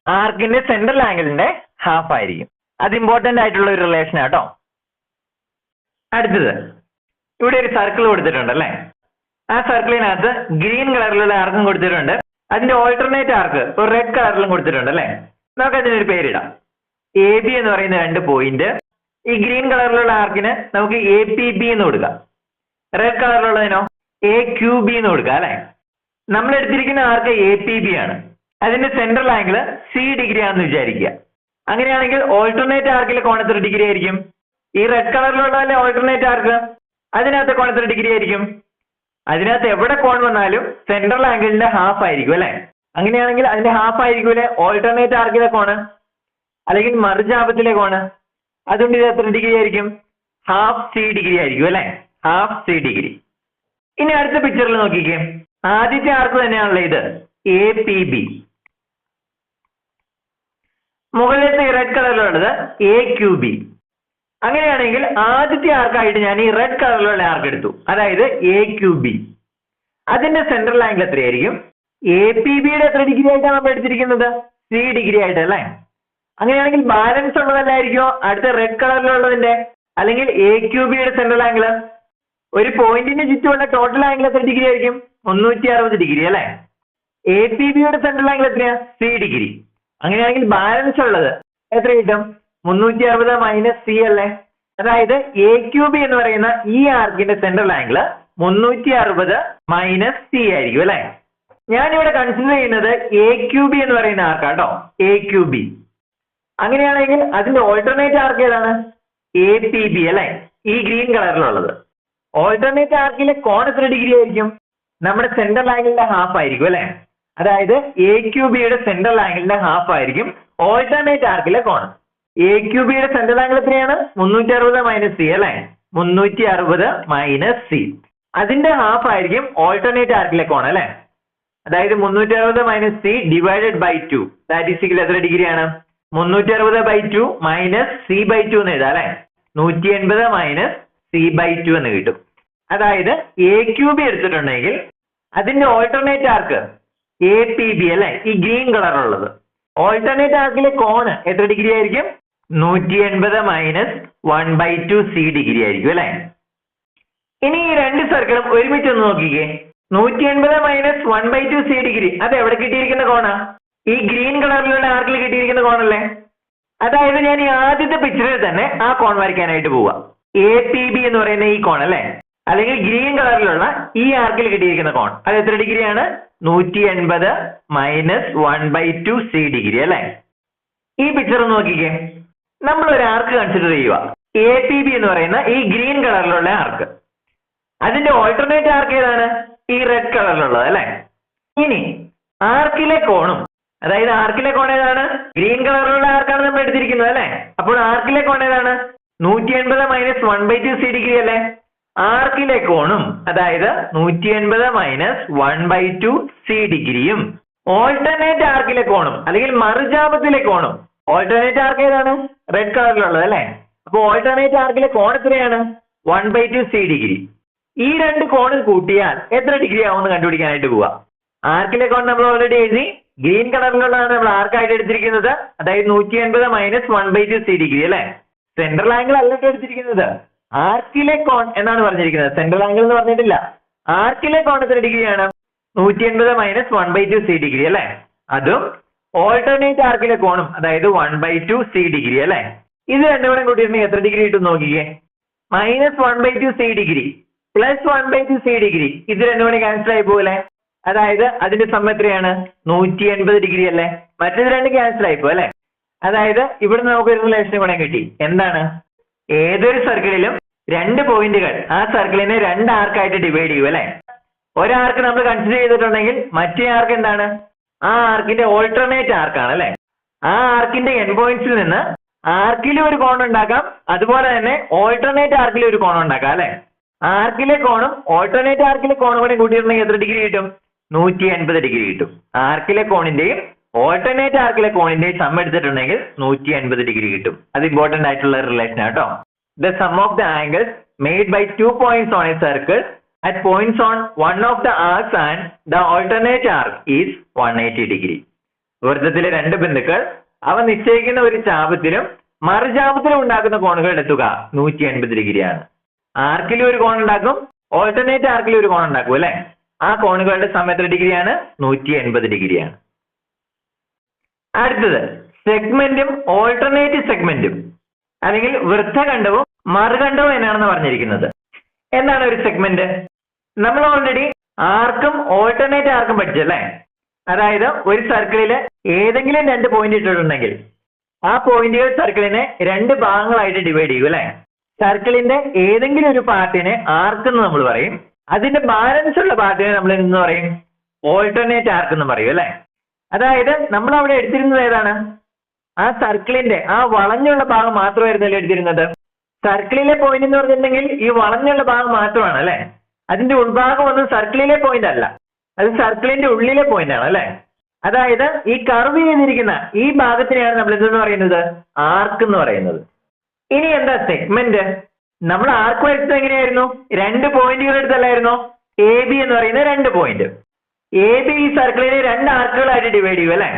ആർക്കിന്റെ സെൻട്രൽ ആംഗിളിന്റെ ഹാഫ് ആയിരിക്കും. അത് ഇമ്പോർട്ടന്റ് ആയിട്ടുള്ള ഒരു റിലേഷൻ ആട്ടോ. അടുത്തത് ഇവിടെ ഒരു സർക്കിൾ കൊടുത്തിട്ടുണ്ട് അല്ലെ. ആ സർക്കിളിനകത്ത് ഗ്രീൻ കളറിലുള്ള ആർക്കും കൊടുത്തിട്ടുണ്ട്. അതിന്റെ ഓൾട്ടർനേറ്റ് ആർക്ക് ഒരു റെഡ് കളറിലും കൊടുത്തിട്ടുണ്ട് അല്ലെ. നമുക്ക് അതിനൊരു പേരിടാം. AB എന്ന് പറയുന്ന 2 പോയിന്റ്. ഈ ഗ്രീൻ കളറിലുള്ള ആർക്കിന് നമുക്ക് APB എന്ന് കൊടുക്കാം. റെഡ് കളറിലുള്ളതിനോ AQB എന്ന് കൊടുക്കാം അല്ലെ. നമ്മൾ എടുത്തിരിക്കുന്ന ആർക്ക് APB ആണ്. അതിന്റെ സെൻട്രൽ ആംഗിൾ C ഡിഗ്രി ആണെന്ന് വിചാരിക്കുക. അങ്ങനെയാണെങ്കിൽ ഓൾട്ടർനേറ്റ് ആർക്കിലെ കോൺ എത്ര ഡിഗ്രി ആയിരിക്കും? ഈ റെഡ് കളറിലുള്ള ഓൾട്ടർനേറ്റ് ആർക്ക് അതിനകത്ത് കോൺ എത്ര ഡിഗ്രി ആയിരിക്കും? അതിനകത്ത് എവിടെ കോൺ വന്നാലും സെൻട്രൽ ആംഗിളിന്റെ ഹാഫ് ആയിരിക്കും അല്ലെ. അങ്ങനെയാണെങ്കിൽ അതിന്റെ ഹാഫ് ആയിരിക്കൂലെ ഓൾട്ടർനേറ്റ് ആർക്കിലെ കോണ് അല്ലെങ്കിൽ മറുചാപത്തിലെ കോണ്. അതുകൊണ്ട് ഇത് എത്ര ഡിഗ്രി ആയിരിക്കും? ഹാഫ് C ഡിഗ്രി ആയിരിക്കും അല്ലെ. Half C degree. ഇനി അടുത്ത പിക്ചറിൽ നോക്കിക്കേ. ആദ്യത്തെ ആർക്ക് തന്നെയാണല്ലോ ഇത് APB. മുകളിലത്തെ ഈ റെഡ് കളറിലുള്ളത് AQB. അങ്ങനെയാണെങ്കിൽ ആദ്യത്തെ ആർക്കായിട്ട് ഞാൻ ഈ റെഡ് കളറിലുള്ള ആർക്ക് എടുത്തു, അതായത് AQB. അതിന്റെ സെൻട്രൽ ആംഗിൾ എത്രയായിരിക്കും? APBയുടെ എത്ര ഡിഗ്രി ആയിട്ടാണ് നമ്മൾ എടുത്തിരിക്കുന്നത്? 3 ഡിഗ്രി ആയിട്ട് അല്ലേ? അങ്ങനെയാണെങ്കിൽ ബാലൻസ് ഉള്ളതല്ലായിരിക്കോ അടുത്ത റെഡ് കളറിലുള്ളതിന്റെ, അല്ലെങ്കിൽ AQBയുടെ സെൻട്രൽ ആംഗിൾ? ഒരു പോയിന്റിന് ചുറ്റുമുള്ള ടോട്ടൽ ആംഗിൾ എത്ര ഡിഗ്രി ആയിരിക്കും? 360 ഡിഗ്രി അല്ലേ? APBയുടെ സെൻട്രൽ ആംഗിൾ എത്രയാ? 3 ഡിഗ്രി. അങ്ങനെയാണെങ്കിൽ ബാലൻസ് ഉള്ളത് എത്ര കിട്ടും? 360 മൈനസ് C അല്ലേ? അതായത് AQB എന്ന് പറയുന്ന ഈ ആർക്കിന്റെ സെൻട്രൽ ആംഗിൾ 360 മൈനസ് C ആയിരിക്കും അല്ലെ? ഞാനിവിടെ കൺസിഡർ ചെയ്യുന്നത് AQB എന്ന് പറയുന്ന ആർക്കാട്ടോ, AQB. അങ്ങനെയാണെങ്കിൽ അതിന്റെ ഓൾട്ടർനേറ്റ് ആർക്ക് ഏതാണ്? APB അല്ലെ? ഈ ഗ്രീൻ കളറിലുള്ളത്. ഓൾട്ടർനേറ്റ് ആർക്കിലെ കോൺ എത്ര ഡിഗ്രി ആയിരിക്കും? നമ്മുടെ സെൻട്രൽ ആംഗിളിന്റെ ഹാഫ് ആയിരിക്കും അല്ലെ? അതായത് AQBയുടെ സെൻട്രൽ ആംഗിളിന്റെ ഹാഫ് ആയിരിക്കും ഓൾട്ടർനേറ്റ് ആർക്കിലെ കോൺ. AQBയുടെ സെൻട്രൽ ആംഗിൾ എത്രയാണ്? 360 മൈനസ് C അല്ലെ? 360 മൈനസ് C. അതിന്റെ ഹാഫ് ആയിരിക്കും ഓൾട്ടർനേറ്റ് ആർക്കിലെ കോൺ അല്ലെ? അതായത് 360 minus C divided by 2. That is equal എത്ര ഡിഗ്രിയാണ്? 360 ബൈ 2 മൈനസ് C ബൈ 2 എന്ന് എഴുതാം അല്ലെ? 180 മൈനസ് C ബൈ 2 എന്ന് കിട്ടും. അതായത് AQB എടുത്തിട്ടുണ്ടെങ്കിൽ അതിന്റെ ഓൾട്ടർനേറ്റ് ആർക്ക് APB അല്ലെ? ഈ ഗ്രീൻ കളറുള്ളത്. ഓൾട്ടർനേറ്റ് ആർക്കിലെ കോൺ എത്ര ഡിഗ്രി ആയിരിക്കും? 180 മൈനസ് 1/2 C ഡിഗ്രി ആയിരിക്കും അല്ലെ? ഇനി ഈ രണ്ട് സർക്കിളും ഒരുമിച്ച് ഒന്ന് നോക്കിക്കേ. 180 മൈനസ് 1/2 C ഡിഗ്രി അത് എവിടെ കിട്ടിയിരിക്കുന്ന കോണാ? ഈ ഗ്രീൻ കളറിലുള്ള ആർക്കിൽ കിട്ടിയിരിക്കുന്ന കോണല്ലേ? അതായത് ഞാൻ ഈ ആദ്യത്തെ പിക്ചറിൽ തന്നെ ആ കോൺ വരയ്ക്കാനായിട്ട് പോവാ. APB എന്ന് പറയുന്ന ഈ കോൺ അല്ലെ? അല്ലെങ്കിൽ ഗ്രീൻ കളറിലുള്ള ഈ ആർക്കിൽ കിട്ടിയിരിക്കുന്ന കോൺ അത് എത്ര ഡിഗ്രിയാണ്? 180 മൈനസ് 1/2 C ഡിഗ്രി അല്ലെ? ഈ പിക്ചർ നോക്കിക്കേ. നമ്മൾ ഒരു ആർക്ക് കൺസിഡർ ചെയ്യുക, APB എന്ന് പറയുന്ന ഈ ഗ്രീൻ കളറിലുള്ള ആർക്ക്. അതിന്റെ ഓൾട്ടർനേറ്റ് ആർക്ക് ഏതാണ്? ഈ റെഡ് കളറിലുള്ളത് അല്ലെ? ഇനി ആർക്കിലെ കോണും, അതായത് ആർക്കിലെ കോൺ ഏതാണ്? ഗ്രീൻ കളറിലുള്ള ആർക്കാണ് നമ്മൾ എടുത്തിരിക്കുന്നത് അല്ലെ? അപ്പോൾ ആർക്കിലെ കോൺ ഏതാണ്? 180 മൈനസ് 1/2 C ഡിഗ്രി അല്ലെ? ആർക്കിലെ കോണും അതായത് 180 മൈനസ് 1/2 C ഡിഗ്രിയും ഓൾട്ടർനേറ്റ് ആർക്കിലെ കോണും അല്ലെങ്കിൽ മറുജാപത്തിലെ കോണും, ഓൾട്ടർനേറ്റ് ആർക്ക് ഏതാണ്? റെഡ് കളറിലുള്ളത് അല്ലെ? അപ്പൊ ഓൾട്ടർനേറ്റ് ആർക്കിലെ കോൺ എത്രയാണ്? 1/2 C ഡിഗ്രി. ഈ രണ്ട് കോണും കൂട്ടിയാൽ എത്ര ഡിഗ്രി ആവുമെന്ന് കണ്ടുപിടിക്കാനായിട്ട് പോവാ. ആർക്കിലെ കോൺ നമ്മൾ ഓൾറെഡി എഴുതി. ഗ്രീൻ കളറിലുള്ളതാണ് നമ്മൾ ആർക്കായിട്ട് എടുത്തിരിക്കുന്നത്, അതായത് 180 മൈനസ് 1/2 C ഡിഗ്രി അല്ലെ? സെൻട്രൽ ആംഗിൾ അല്ല എടുത്തിരിക്കുന്നത്, ആർക്കിലെ കോൺ എന്നാണ് പറഞ്ഞിരിക്കുന്നത്. സെൻട്രൽ ആംഗിൾ എന്ന് പറഞ്ഞിട്ടില്ല. ആർക്കിലെ കോൺ എത്ര ഡിഗ്രിയാണ്? 180 മൈനസ് 1/2 C ഡിഗ്രി അല്ലെ? അതും ഓൾട്ടർനേറ്റ് ആർക്കിലെ കോണും അതായത് 1/2 C ഡിഗ്രി അല്ലെ? ഇത് രണ്ടും കൂടെ കൂട്ടിയിരുന്നെങ്കിൽ എത്ര ഡിഗ്രി കിട്ടും നോക്കിക്കേ. Minus 1/2 C degree plus 1/2 C degree ഇത് രണ്ടും കൂടി ക്യാൻസൽ ആയി പോലെ. അതായത് അതിന്റെ സം എത്രയാണ്? 180 ഡിഗ്രി അല്ലേ? മറ്റേത് രണ്ട് ക്യാൻസൽ ആയി പോ അല്ലെ? അതായത് ഇവിടെ നമുക്ക് ഒരു റിലേഷൻ കൂടെ കിട്ടി. എന്താണ്? ഏതൊരു സർക്കിളിലും രണ്ട് പോയിന്റുകൾ ആ സർക്കിളിനെ രണ്ട് ആർക്കായിട്ട് ഡിവൈഡ് ചെയ്യും അല്ലെ? ഒരാർക്ക് നമ്മൾ കൺസിഡർ ചെയ്തിട്ടുണ്ടെങ്കിൽ മറ്റേ ആർക്ക് എന്താണ്? ആ ആർക്കിന്റെ ഓൾട്ടർനേറ്റ് ആർക്കാണ് അല്ലെ? ആ ആർക്കിന്റെ എൻ പോയിന്റ്സിൽ നിന്ന് ആർക്കിലും ഒരു കോൺ ഉണ്ടാക്കാം, അതുപോലെ തന്നെ ഓൾട്ടർനേറ്റ് ആർക്കിലും ഒരു കോൺ ഉണ്ടാക്കാം അല്ലെ? ആർക്കിലെ കോണും ഓൾട്ടർനേറ്റ് ആർക്കിലെ കോണും കൂടെ കൂട്ടിയിട്ടുണ്ടെങ്കിൽ എത്ര ഡിഗ്രി കിട്ടും? 180 ഡിഗ്രി കിട്ടും. ആർക്കിലെ കോണിന്റെയും ഓൾട്ടർനേറ്റ് ആർക്കിലെ കോണിന്റെയും സം എടുത്തിട്ടുണ്ടെങ്കിൽ 180 ഡിഗ്രി കിട്ടും. അത് ഇമ്പോർട്ടന്റ് ആയിട്ടുള്ള റിലേഷൻ ആട്ടോ. The sum of the angles made by 2 points on a circle at points on one of the arcs and the alternate arc is 180 degree. വൃത്തത്തിലെ രണ്ട് ബിന്ദുക്കൾ അവ നിശ്ചയിക്കുന്ന ഒരു ചാപത്തിലും മറുചാപത്തിലും ഉണ്ടാക്കുന്ന കോണുകളുടെ തുക 180 ഡിഗ്രിയാണ്. ആർക്കിലും ഒരു കോൺ ഉണ്ടാക്കും, ഓൾട്ടർനേറ്റ് ആർക്കിലും ഒരു കോൺ ഉണ്ടാക്കും അല്ലെ? ആ കോണുകളുടെ സം എത്ര ഡിഗ്രിയാണ്? 180 ഡിഗ്രിയാണ്. അടുത്തത് സെഗ്മെന്റും ഓൾട്ടർനേറ്റ് സെഗ്മെന്റും അല്ലെങ്കിൽ വൃത്തഖണ്ഡവും മറുഖണ്ഡവും എന്നാണെന്ന് പറഞ്ഞിരിക്കുന്നത്. എന്താണ് ഒരു സെഗ്മെന്റ്? നമ്മൾ ഓൾറെഡി ആർക്കും ഓൾട്ടർനേറ്റ് ആർക്കും പഠിച്ചല്ലേ? അതായത് ഒരു സർക്കിളില് ഏതെങ്കിലും രണ്ട് പോയിന്റ് ഇട്ടിട്ടുണ്ടെങ്കിൽ ആ പോയിന്റുകൾ സർക്കിളിനെ രണ്ട് ഭാഗങ്ങളായിട്ട് ഡിവൈഡ് ചെയ്യും അല്ലെ? സർക്കിളിന്റെ ഏതെങ്കിലും ഒരു പാർട്ടിനെ ആർക്ക് എന്ന് നമ്മൾ പറയും, അതിന്റെ ബാലൻസ് ഉള്ള പാർട്ടിനെ നമ്മൾ എന്ന് പറയും? ഓൾട്ടർനേറ്റ് ആർക്ക് എന്ന് പറയും അല്ലെ? അതായത് നമ്മൾ അവിടെ എടുത്തിരുന്നത് ഏതാണ്? ആ സർക്കിളിന്റെ ആ വളഞ്ഞുള്ള ഭാഗം മാത്രമായിരുന്നല്ലോ എടുത്തിരുന്നത്. സർക്കിളിലെ പോയിന്റ് എന്ന് പറഞ്ഞിട്ടുണ്ടെങ്കിൽ ഈ വളഞ്ഞുള്ള ഭാഗം മാത്രമാണ് അല്ലെ? അതിന്റെ ഉൾഭാഗം ഒന്നും സർക്കിളിലെ പോയിന്റ് അല്ല, അത് സർക്കിളിന്റെ ഉള്ളിലെ പോയിന്റ് ആണ് അല്ലെ? അതായത് ഈ കർവ് ചെയ്തിരിക്കുന്ന ഈ ഭാഗത്തിനെയാണ് നമ്മൾ എന്തെന്ന് പറയുന്നത്, ആർക്ക് എന്ന് പറയുന്നത്. ഇനി എന്താ സെഗ്മെന്റ്? നമ്മൾ ആർക്ക് വരച്ചത് എങ്ങനെയായിരുന്നു? 2 പോയിന്റുകൾ എടുത്തല്ലായിരുന്നോ? എ ബി എന്ന് പറയുന്ന 2 പോയിന്റ്. എ ബി ഈ സർക്കിളിനെ 2 ആർക്കുകളായിട്ട് ഡിവൈഡ് ചെയ്യും അല്ലെ.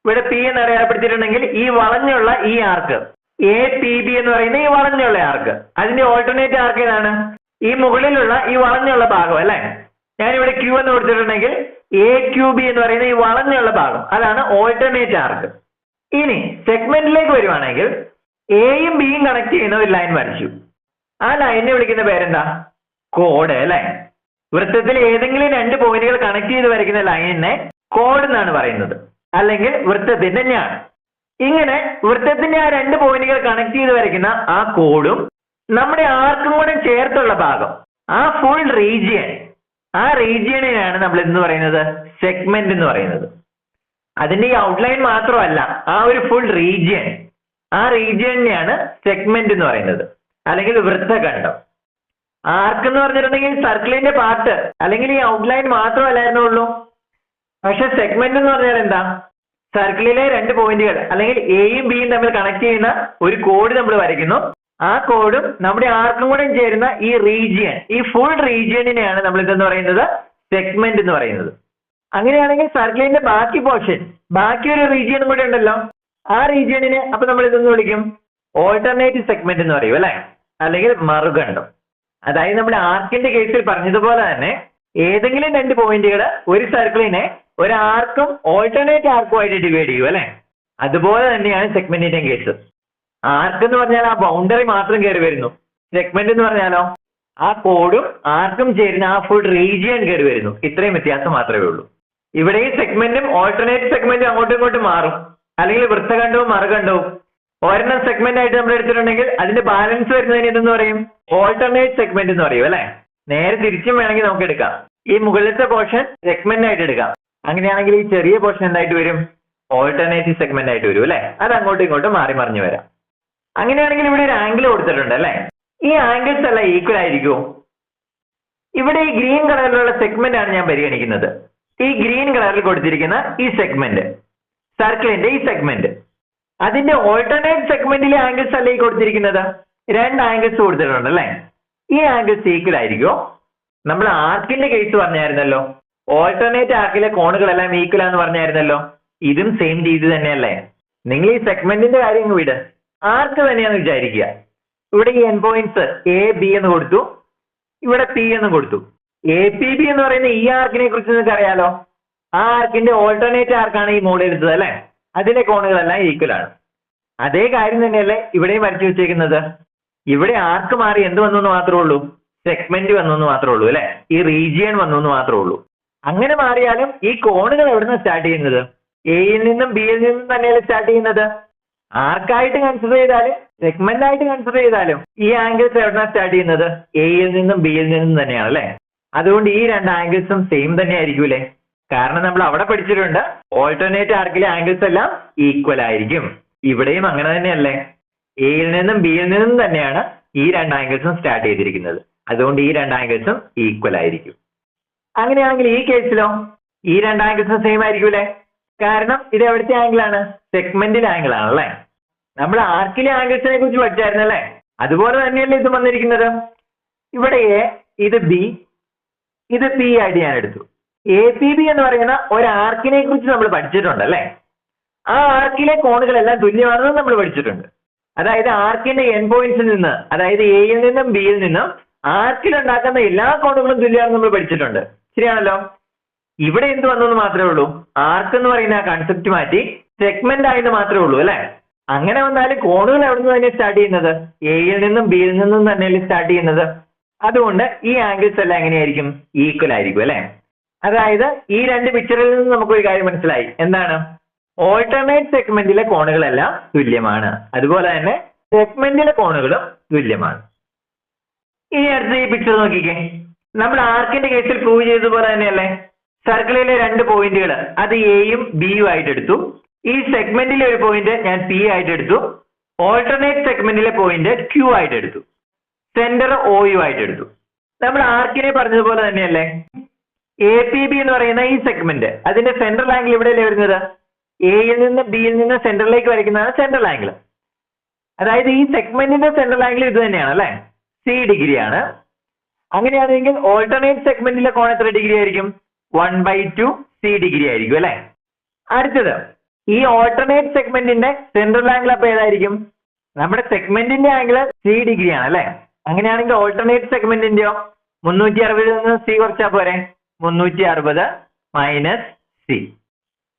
ഇവിടെ പി എന്ന് അടയാളപ്പെടുത്തിയിട്ടുണ്ടെങ്കിൽ ഈ വളഞ്ഞുള്ള ഈ ആർക്ക്, എ പി ബി എന്ന് പറയുന്ന ഈ വളഞ്ഞുള്ള ആർക്ക്, അതിന്റെ ഓൾട്ടർനേറ്റ് ആർക്ക് ഏതാണ്? ഈ മുകളിലുള്ള ഈ വളഞ്ഞുള്ള ഭാഗം അല്ലെ. ഞാനിവിടെ ക്യൂ എന്ന് കൊടുത്തിട്ടുണ്ടെങ്കിൽ എ ക്യൂ ബി എന്ന് പറയുന്ന ഈ വളഞ്ഞുള്ള ഭാഗം, അതാണ് ഓൾട്ടർനേറ്റ് ആർക്ക്. ഇനി സെഗ്മെന്റിലേക്ക് വരുവാണെങ്കിൽ എയും ബിയും കണക്ട് ചെയ്യുന്ന ഒരു ലൈൻ വരച്ചു. ആ ലൈനിനെ വിളിക്കുന്ന പേരെന്താ? കോഡ് അല്ലെ. വൃത്തത്തിൽ ഏതെങ്കിലും 2 പോയിന്റുകൾ കണക്ട് ചെയ്ത് വരയ്ക്കുന്ന ലൈനിനെ കോഡ് എന്നാണ് പറയുന്നത്, അല്ലെങ്കിൽ വൃത്തത്തിന്റെ ഞാൻ. ഇങ്ങനെ വൃത്തത്തിന്റെ ആ 2 പോയിന്റുകൾ കണക്ട് ചെയ്ത് വരയ്ക്കുന്ന ആ കോഡും നമ്മുടെ ആർക്കും കൂടെ ചേർത്തുള്ള ഭാഗം, ആ ഫുൾ റീജിയൻ, ആ റീജിയനെയാണ് നമ്മൾ എന്ന് പറയുന്നത് സെഗ്മെന്റ് എന്ന് പറയുന്നത്. അതിന്റെ ഈ ഔട്ട്ലൈൻ മാത്രമല്ല, ആ ഒരു ഫുൾ റീജിയൻ, ആ റീജിയനെയാണ് സെഗ്മെന്റ് എന്ന് പറയുന്നത്, അല്ലെങ്കിൽ വൃത്തഖണ്ഡം. ആർക്ക് എന്ന് പറഞ്ഞിട്ടുണ്ടെങ്കിൽ സർക്കിളിന്റെ പാർട്ട് അല്ലെങ്കിൽ ഈ ഔട്ട്ലൈൻ മാത്രമല്ലായിരുന്നുള്ളൂ. പക്ഷെ സെഗ്മെന്റ് എന്ന് പറഞ്ഞാൽ എന്താ? സർക്കിളിലെ 2 പോയിന്റുകൾ അല്ലെങ്കിൽ എയും ബിയും തമ്മിൽ കണക്ട് ചെയ്യുന്ന ഒരു കോഡ് നമ്മൾ വരയ്ക്കുന്നു. ആ കോഡും നമ്മുടെ ആർക്കും കൂടെ ചേരുന്ന ഈ റീജിയൻ, ഈ ഫുൾ റീജിയനെയാണ് നമ്മൾ ഇതെന്ന് പറയുന്നത് സെഗ്മെന്റ് എന്ന് പറയുന്നത്. അങ്ങനെയാണെങ്കിൽ സർക്കിളിന്റെ ബാക്കി പോർഷൻ, ബാക്കി ഒരു റീജിയനും കൂടെ ഉണ്ടല്ലോ, ആ റീജിയണിനെ അപ്പൊ നമ്മൾ ഇതെന്ന് വിളിക്കും ഓൾട്ടർനേറ്റ് സെഗ്മെന്റ് എന്ന് പറയും അല്ലെ, അല്ലെങ്കിൽ മറുഖണ്ഡം. അതായത് നമ്മുടെ ആർക്കിന്റെ കേസിൽ പറഞ്ഞതുപോലെ തന്നെ ഏതെങ്കിലും 2 പോയിന്റുകൾ ഒരു സർക്കിളിനെ ഒരു ആർക്കും ഓൾട്ടർനേറ്റ് ആർക്കുമായിട്ട് ഡിവൈഡ് ചെയ്യും അല്ലെ. അതുപോലെ തന്നെയാണ് സെഗ്മെന്റിന്റെ കേസ്. ആർക്ക് എന്ന് പറഞ്ഞാൽ ആ ബൗണ്ടറി മാത്രം കയറി വരുന്നു. സെഗ്മെന്റ് എന്ന് പറഞ്ഞാലോ ആ കോഡും ആർക്കും ചേരുന്ന ആ ഫുൾ റീജിയൻ കയറി വരുന്നു. ഇത്രയും വ്യത്യാസം മാത്രമേ ഉള്ളൂ. ഇവിടെ ഈ സെഗ്മെന്റും ഓൾട്ടർനേറ്റ് സെഗ്മെന്റും അങ്ങോട്ടും ഇങ്ങോട്ടും മാറും, അല്ലെങ്കിൽ വൃത്തഖണ്ഡവും മറുഖണ്ഡവും. ഒരെണ്ണം സെഗ്മെന്റ് ആയിട്ട് നമ്മൾ എടുത്തിട്ടുണ്ടെങ്കിൽ അതിന്റെ ബാലൻസ് വരുന്നതിന് ഇതെന്ന് പറയും ഓൾട്ടർനേറ്റ് സെഗ്മെന്റ് എന്ന് പറയും അല്ലെ. നേരെ തിരിച്ചും വേണമെങ്കിൽ നമുക്ക് എടുക്കാം. ഈ മുകളിലത്തെ പോർഷൻ സെഗ്മെന്റ് ആയിട്ട് എടുക്കാം. അങ്ങനെയാണെങ്കിൽ ഈ ചെറിയ പോർഷൻ എന്തായിട്ട് വരും? ഓൾട്ടർനേറ്റീവ് സെഗ്മെന്റ് ആയിട്ട് വരും അല്ലെ. അത് അങ്ങോട്ടും ഇങ്ങോട്ടും മാറി മറിഞ്ഞു വരാം. അങ്ങനെയാണെങ്കിൽ ഇവിടെ ഒരു ആംഗിൾ കൊടുത്തിട്ടുണ്ട് അല്ലെ. ഈ ആംഗിൾസ് എല്ലാം ഈക്വൽ ആയിരിക്കുമോ? ഇവിടെ ഈ ഗ്രീൻ കളറിലുള്ള സെഗ്മെന്റ് ആണ് ഞാൻ പരിഗണിക്കുന്നത്. ഈ ഗ്രീൻ കളറിൽ കൊടുത്തിരിക്കുന്ന ഈ സെഗ്മെന്റ്, സർക്കിളിന്റെ ഈ സെഗ്മെന്റ്, അതിന്റെ ഓൾട്ടർനേറ്റ് സെഗ്മെന്റിലെ ആംഗിൾസ് അല്ലേ ഈ കൊടുത്തിരിക്കുന്നത്? 2 ആംഗിൾസ് കൊടുത്തിട്ടുണ്ട് അല്ലെ. ഈ ആംഗിൾസ് ഈക്വൽ ആയിരിക്കുമോ? നമ്മൾ ആർക്കിന്റെ കേസ് പറഞ്ഞായിരുന്നല്ലോ, ഓൾട്ടർനേറ്റ് ആർക്കിലെ കോണുകളെല്ലാം ഈക്വൽ ആണെന്ന് പറഞ്ഞായിരുന്നല്ലോ. ഇതും സെയിം രീതി തന്നെയല്ലേ. നിങ്ങൾ ഈ സെഗ്മെന്റിന്റെ കാര്യം വിട്, ആർക്ക് തന്നെയാന്ന് വിചാരിക്കുക. ഇവിടെ ഈ എൻ പോയിന്റ്സ് എ ബി എന്ന് കൊടുത്തു, ഇവിടെ പി എന്ന് കൊടുത്തു. എ പി ബി എന്ന് പറയുന്ന ഈ ആർക്കിനെ കുറിച്ച് നിങ്ങൾക്ക് അറിയാലോ. ആ ആർക്കിന്റെ ഓൾട്ടർനേറ്റ് ആർക്കാണ് ഈ മോഡ് എടുത്തത് അല്ലെ. അതിലെ കോണുകളെല്ലാം ഈക്വൽ ആണ്. അതേ കാര്യം തന്നെയല്ലേ ഇവിടെയും വരച്ചു വെച്ചേക്കുന്നത്. ഇവിടെ ആർക്ക് മാറി എന്ത് വന്നു എന്ന് മാത്രമേ ഉള്ളൂ? സെഗ്മെന്റ് വന്നു എന്ന് മാത്രമേ ഉള്ളൂ അല്ലെ. ഈ റീജിയൻ വന്നു എന്ന് മാത്രമേ ഉള്ളൂ. അങ്ങനെ മാറിയാലും ഈ കോണുകൾ എവിടുന്ന സ്റ്റാർട്ട് ചെയ്യുന്നത്? എയിൽ നിന്നും ബിയിൽ നിന്നും തന്നെയല്ലേ സ്റ്റാർട്ട് ചെയ്യുന്നത്. ആർക്കായിട്ട് കൺസിഡർ ചെയ്താലും സെഗ്മെന്റ് ആയിട്ട് കൺസിഡർ ചെയ്താലും ഈ ആംഗിൾസ് എവിടുന്ന സ്റ്റാർട്ട് ചെയ്യുന്നത്? എയിൽ നിന്നും ബിയിൽ നിന്നും തന്നെയാണ് അല്ലെ. അതുകൊണ്ട് ഈ 2 ആംഗിൾസും സെയിം തന്നെ ആയിരിക്കൂലേ. കാരണം നമ്മൾ അവിടെ പഠിച്ചിട്ടുണ്ട് ഓൾട്ടർനേറ്റ് ആർക്കിലെ ആംഗിൾസ് എല്ലാം ഈക്വൽ ആയിരിക്കും. ഇവിടെയും അങ്ങനെ തന്നെയല്ലേ. എയിൽ നിന്നും ബിയിൽ നിന്നും തന്നെയാണ് ഈ 2 ആംഗിൾസും സ്റ്റാർട്ട് ചെയ്തിരിക്കുന്നത്. അതുകൊണ്ട് ഈ 2 ആംഗിൾസും ഈക്വൽ ആയിരിക്കും. അങ്ങനെയാണെങ്കിൽ ഈ കേസിലോ ഈ 2 ആംഗിൾസും സെയിം ആയിരിക്കൂലേ. കാരണം ഇത് എവിടുത്തെ ആംഗിൾ ആണ്? സെഗ്മെന്റിലെ ആംഗിൾ ആണല്ലേ. നമ്മൾ ആർക്കിലെ ആംഗിൾസിനെ കുറിച്ച് പഠിച്ചായിരുന്നല്ലേ. അതുപോലെ തന്നെയല്ലേ ഇത് വന്നിരിക്കുന്നത്. ഇവിടെ എ, ഇത് ബി, ഇത് പി ആയിട്ട് ഞാൻ എടുത്തു. എ പി ബി എന്ന് പറയുന്ന ഒരു ആർക്കിനെ കുറിച്ച് നമ്മൾ പഠിച്ചിട്ടുണ്ട് അല്ലെ. ആ ആർക്കിലെ കോണുകളെല്ലാം തുല്യമാണെന്ന് നമ്മൾ പഠിച്ചിട്ടുണ്ട്. അതായത് ആർക്കിന്റെ എൻ പോയിന്റ്സിൽ നിന്ന്, അതായത് എയിൽ നിന്നും ബിയിൽ നിന്നും ആർക്കിൽ ഉണ്ടാക്കുന്ന എല്ലാ കോണുകളും തുല്യമാണെന്ന് നമ്മൾ പഠിച്ചിട്ടുണ്ട്. ശരിയാണല്ലോ. ഇവിടെ എന്ത് വന്നു മാത്രമേ ഉള്ളൂ? ആർക്ക് എന്ന് പറയുന്ന ആ കൺസെപ്റ്റ് മാറ്റി സെഗ്മെന്റ് ആയിട്ട് മാത്രമേ ഉള്ളൂ അല്ലെ. അങ്ങനെ വന്നാലും കോണുകൾ എവിടെ നിന്ന് തന്നെ സ്റ്റാർട്ട് ചെയ്യുന്നത്? എയിൽ നിന്നും ബിയിൽ നിന്നും തന്നെയല്ലേ സ്റ്റാർട്ട് ചെയ്യുന്നത്. അതുകൊണ്ട് ഈ ആംഗിൾസ് എല്ലാം എങ്ങനെയായിരിക്കും? ഈക്വൽ ആയിരിക്കും അല്ലെ. അതായത് ഈ 2 പിക്ചറിൽ നിന്ന് നമുക്കൊരു കാര്യം മനസ്സിലായി. എന്താണ്? ഓൾട്ടർനേറ്റ് സെഗ്മെന്റിലെ കോണുകളെല്ലാം തുല്യമാണ്. അതുപോലെ തന്നെ സെഗ്മെന്റിലെ കോണുകളും തുല്യമാണ്. ഇനി അടുത്ത ഈ പിക്ചർ നോക്കിക്കേ. നമ്മൾ ആർക്കിന്റെ കേസിൽ പ്രൂവ് ചെയ്തതുപോലെ തന്നെയല്ലേ. സർക്കിളിലെ 2 പോയിന്റുകൾ അത് എയും ബിയും ആയിട്ട് എടുത്തു. ഈ സെഗ്മെന്റിലെ ഒരു പോയിന്റ് ഞാൻ പി ആയിട്ട് എടുത്തു. ഓൾട്ടർനേറ്റ് സെഗ്മെന്റിലെ പോയിന്റ് ക്യൂ ആയിട്ട് എടുത്തു. സെന്റർ ഒ യു ആയിട്ട് എടുത്തു. നമ്മൾ ആർക്കിനെ പറഞ്ഞതുപോലെ തന്നെയല്ലേ. എ പി ബി എന്ന് പറയുന്ന ഈ സെഗ്മെന്റ് അതിന്റെ സെൻട്രൽ ആംഗിൾ ഇവിടെയല്ലേ വരുന്നത്? എയിൽ നിന്ന് ബിയിൽ നിന്ന് സെന്ററിലേക്ക് വരയ്ക്കുന്നതാണ് സെൻട്രൽ ആംഗിൾ. അതായത് ഈ സെഗ്മെന്റിന്റെ സെൻട്രൽ ആംഗിൾ ഇത് തന്നെയാണ് അല്ലെ, സി ഡിഗ്രി ആണ്. അങ്ങനെയാണെങ്കിൽ ഓൾട്ടർനേറ്റ് സെഗ്മെന്റിലെ കോൺ എത്ര ഡിഗ്രി ആയിരിക്കും? 1/2 സി ഡിഗ്രി ആയിരിക്കും അല്ലെ. അടുത്തത് ഈ ഓൾട്ടർനേറ്റ് സെഗ്മെന്റിന്റെ സെൻട്രൽ ആംഗിൾ അപ്പൊ ഏതായിരിക്കും? നമ്മുടെ സെഗ്മെന്റിന്റെ ആംഗിൾ സി ഡിഗ്രി ആണ് അല്ലെ. അങ്ങനെയാണെങ്കിൽ ഓൾട്ടർനേറ്റ് സെഗ്മെന്റിന്റെയോ 360 നിന്ന് സി കുറച്ചാ പോരെ, 360 മൈനസ് സി.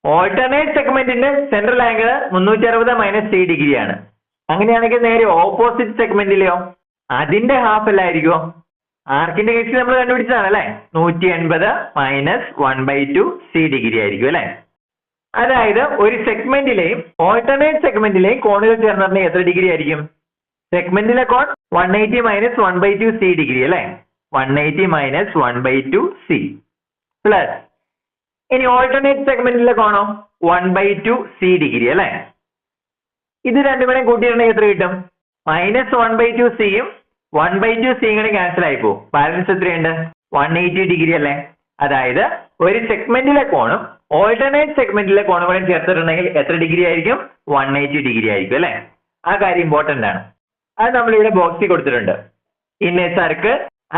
ഓൾട്ടർനേറ്റ് സെഗ്മെന്റിന്റെ central angle 360 minus C degree ആണ്. അങ്ങനെയാണെങ്കിൽ നേരെ ഓപ്പോസിറ്റ് സെഗ്മെന്റിലെയോ അതിന്റെ ഹാഫ് അല്ലായിരിക്കുമോ? ആർക്കിന്റെ കേസിൽ നമ്മൾ കണ്ടുപിടിച്ചതാണ് അല്ലെ, 180 മൈനസ് 1/2 സി ഡിഗ്രി ആയിരിക്കും അല്ലെ. അതായത് ഒരു സെഗ്മെന്റിലെയും ഓൾട്ടർനേറ്റ് സെഗ്മെന്റിലെയും കോണുകൾ ചേർന്നിട്ടുണ്ടെങ്കിൽ എത്ര ഡിഗ്രി ആയിരിക്കും? സെഗ്മെന്റിലെ കോൺ 180 മൈനസ് 1/2 സി ഡിഗ്രി അല്ലെ, 180 മൈനസ് 1/2 സി പ്ലസ് ഇനി ഓൾട്ടർനേറ്റ് സെഗ്മെന്റിലെ കോണോ 1/2 സി ഡിഗ്രി അല്ലെ. ഇത് രണ്ടും കൂടെ കൂട്ടിയിട്ടുണ്ടെങ്കിൽ എത്ര കിട്ടും? മൈനസ് 1/2 സിയും 1/2 സിയും കൂടെ ക്യാൻസൽ ആയി പോകും. ബാലൻസ് എത്രയുണ്ട്? 180 ഡിഗ്രി അല്ലേ. അതായത് ഒരു സെഗ്മെന്റിലെ കോണും ഓൾട്ടർനേറ്റ് സെഗ്മെന്റിലെ കോണും കൂടെ ചേർത്തിട്ടുണ്ടെങ്കിൽ എത്ര ഡിഗ്രി ആയിരിക്കും? 180 ഡിഗ്രി ആയിരിക്കും അല്ലെ. ആ കാര്യം ഇമ്പോർട്ടന്റ് ആണ്. അത് നമ്മളിവിടെ ബോക്സിൽ കൊടുത്തിട്ടുണ്ട്. In a circle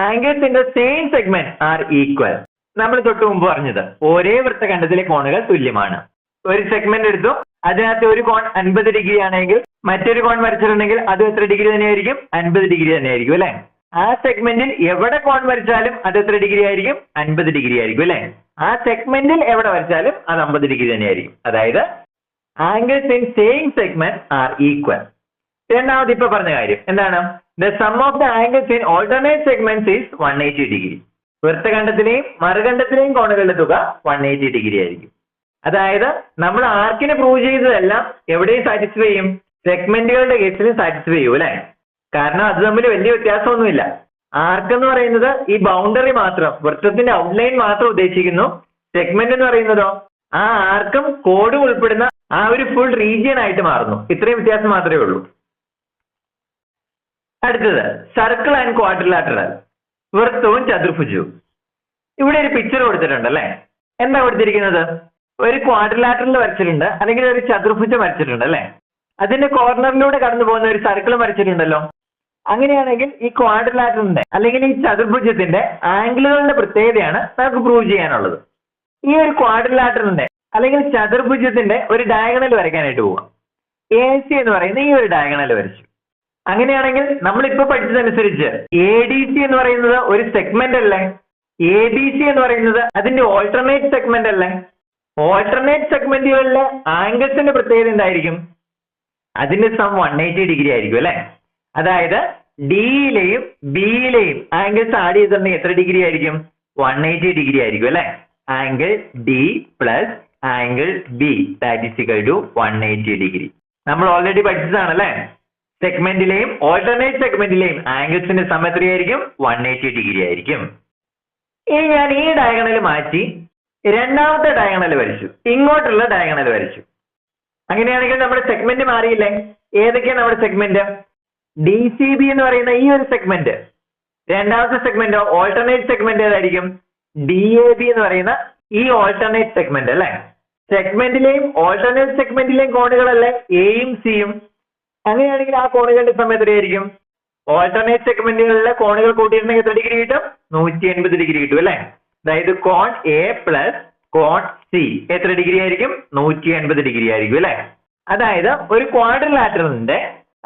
angles in the same segment are equal. നമ്മൾ തൊട്ട് മുമ്പ് പറഞ്ഞത് ഒരേ വൃത്തഖണ്ഡത്തിലെ കോണുകൾ തുല്യമാണ്. ഒരു സെഗ്മെന്റ് എടുത്തു, അതിനകത്ത് ഒരു കോൺ 50 ഡിഗ്രി ആണെങ്കിൽ മറ്റൊരു കോൺ വരച്ചിട്ടുണ്ടെങ്കിൽ അത് എത്ര ഡിഗ്രി തന്നെയായിരിക്കും? 50 ഡിഗ്രി തന്നെയായിരിക്കും അല്ലെ. ആ സെഗ്മെന്റിൽ എവിടെ കോൺ വരച്ചാലും അത് എത്ര ഡിഗ്രി ആയിരിക്കും? 50 ഡിഗ്രി ആയിരിക്കും അല്ലെ. ആ സെഗ്മെന്റിൽ എവിടെ വരച്ചാലും അത് 50 ഡിഗ്രി തന്നെയായിരിക്കും. അതായത് angles in same segment are equal. രണ്ടാമത് ഇപ്പൊ പറഞ്ഞ കാര്യം എന്താണ്? The sum of the angles in alternate segments is 180 degree. വൃത്തഖണ്ഡത്തിലെയും മറുഖണ്ഡത്തിലെയും കോണുകളുടെ തുക 180 ഡിഗ്രി ആയിരിക്കും. അതായത് നമ്മൾ ആർക്കിനെ പ്രൂവ് ചെയ്തതെല്ലാം എവിടെയും സാറ്റിസ്ഫൈ ചെയ്യും? സെഗ്മെന്റുകളുടെ കേസിലും സാറ്റിസ്ഫൈ ചെയ്യും അല്ലെ. കാരണം അത് തമ്മിൽ വലിയ വ്യത്യാസമൊന്നുമില്ല. ആർക്ക് എന്ന് പറയുന്നത് ഈ ബൗണ്ടറി മാത്രം, വൃത്തത്തിന്റെ ഔട്ട്ലൈൻ മാത്രം ഉദ്ദേശിക്കുന്നു. സെഗ്മെന്റ് എന്ന് പറയുന്നതോ ആ ആർക്കും കോഡും ഉൾപ്പെടുന്ന ആ ഒരു ഫുൾ റീജിയൻ ആയിട്ട് മാറുന്നു. ഇത്രയും വ്യത്യാസം മാത്രമേ ഉള്ളൂ. അടുത്തത് സർക്കിൾ ആൻഡ് ക്വാഡ്രിലാറ്ററൽ, വൃത്തവും ചതുർഭുജവും. ഇവിടെ ഒരു പിക്ചർ കൊടുത്തിട്ടുണ്ട് അല്ലെ. എന്താ കൊടുത്തിരിക്കുന്നത്? ഒരു ക്വാഡ്രിലാറ്ററൽ വരച്ചിട്ടുണ്ട്, അല്ലെങ്കിൽ ഒരു ചതുർഭുജം വരച്ചിട്ടുണ്ട് അല്ലെ. അതിന്റെ കോർണറിലൂടെ കടന്നു പോകുന്ന ഒരു സർക്കിൾ വരച്ചിട്ടുണ്ടല്ലോ. അങ്ങനെയാണെങ്കിൽ ഈ ക്വാഡ്രിലാറ്ററലിന്റെ അല്ലെങ്കിൽ ഈ ചതുർഭുജത്തിന്റെ ആംഗിളുകളുടെ പ്രത്യേകതയാണ് നമുക്ക് പ്രൂവ് ചെയ്യാനുള്ളത്. ഈ ഒരു ക്വാഡ്രിലാറ്ററലിന്റെ അല്ലെങ്കിൽ ചതുർഭുജത്തിന്റെ ഒരു ഡയഗണൽ വരയ്ക്കാനായിട്ട് പോവാം. എ സി എന്ന് പറയുന്ന ഈ ഒരു ഡയഗണൽ വരച്ചു. അങ്ങനെയാണെങ്കിൽ നമ്മളിപ്പോ പഠിച്ചതനുസരിച്ച് എ ഡി സി എന്ന് പറയുന്നത് ഒരു സെഗ്മെന്റ് അല്ലേ? എ ബി സി എന്ന് പറയുന്നത് അതിന്റെ ഓൾട്ടർനേറ്റ് സെഗ്മെന്റ് അല്ലേ? ഓൾട്ടർനേറ്റ് സെഗ്മെന്റുകളിലെ ആംഗിൾസിന്റെ പ്രത്യേകത എന്തായിരിക്കും? അതിന്റെ സം 180 ഡിഗ്രി ആയിരിക്കും അല്ലെ. അതായത് ഡിയിലെയും ബിയിലെയും ആംഗിൾസ് ആഡ് ചെയ്തിട്ടുണ്ടെങ്കിൽ എത്ര ഡിഗ്രി ആയിരിക്കും? 180 ഡിഗ്രി ആയിരിക്കും അല്ലെ. Angle D plus angle B that is equal to 180 degree. നമ്മൾ ഓൾറെഡി പഠിച്ചതാണ് അല്ലെ. സെഗ്മെന്റിലെയും ഓൾട്ടർനേറ്റ് സെഗ്മെന്റിലെയും ആംഗിൾസിന്റെ സം എത്രയായിരിക്കും? 180 ഡിഗ്രി ആയിരിക്കും. ഇനി ഞാൻ ഈ ഡയഗണൽ മാറ്റി രണ്ടാമത്തെ ഡയഗണൽ വരച്ചു, ഇങ്ങോട്ടുള്ള ഡയഗണൽ വരച്ചു. അങ്ങനെയാണെങ്കിൽ നമ്മുടെ സെഗ്മെന്റ് മാറിയില്ലേ? ഏതൊക്കെയാണ് നമ്മുടെ സെഗ്മെന്റ്? ഡി സി ബി എന്ന് പറയുന്ന ഈ ഒരു സെഗ്മെന്റ്. രണ്ടാമത്തെ സെഗ്മെന്റോ ഓൾട്ടർനേറ്റ് സെഗ്മെന്റ് ഏതായിരിക്കും? ഡി എ ബി എന്ന് പറയുന്ന ഈ ഓൾട്ടർനേറ്റ് സെഗ്മെന്റ് അല്ലെ. സെഗ്മെന്റിലെയും ഓൾട്ടർനേറ്റ് സെഗ്മെന്റിലെയും കോണുകളല്ലേ എയും സിയും. അങ്ങനെയാണെങ്കിൽ ആ കോണുകളുടെ സം എത്രയായിരിക്കും? ഓൾട്ടർനേറ്റ് സെഗ്മെന്റുകളിലെ കോണുകൾ കൂട്ടിയിട്ടുണ്ടെങ്കിൽ എത്ര ഡിഗ്രി കിട്ടും? 180 ഡിഗ്രി കിട്ടും അല്ലെ. അതായത് കോൺ എ പ്ലസ് കോൺ സി എത്ര ഡിഗ്രി ആയിരിക്കും? 180 ഡിഗ്രി ആയിരിക്കും അല്ലെ. അതായത് ഒരു ക്വാഡ്രിലാറ്ററലിന്റെ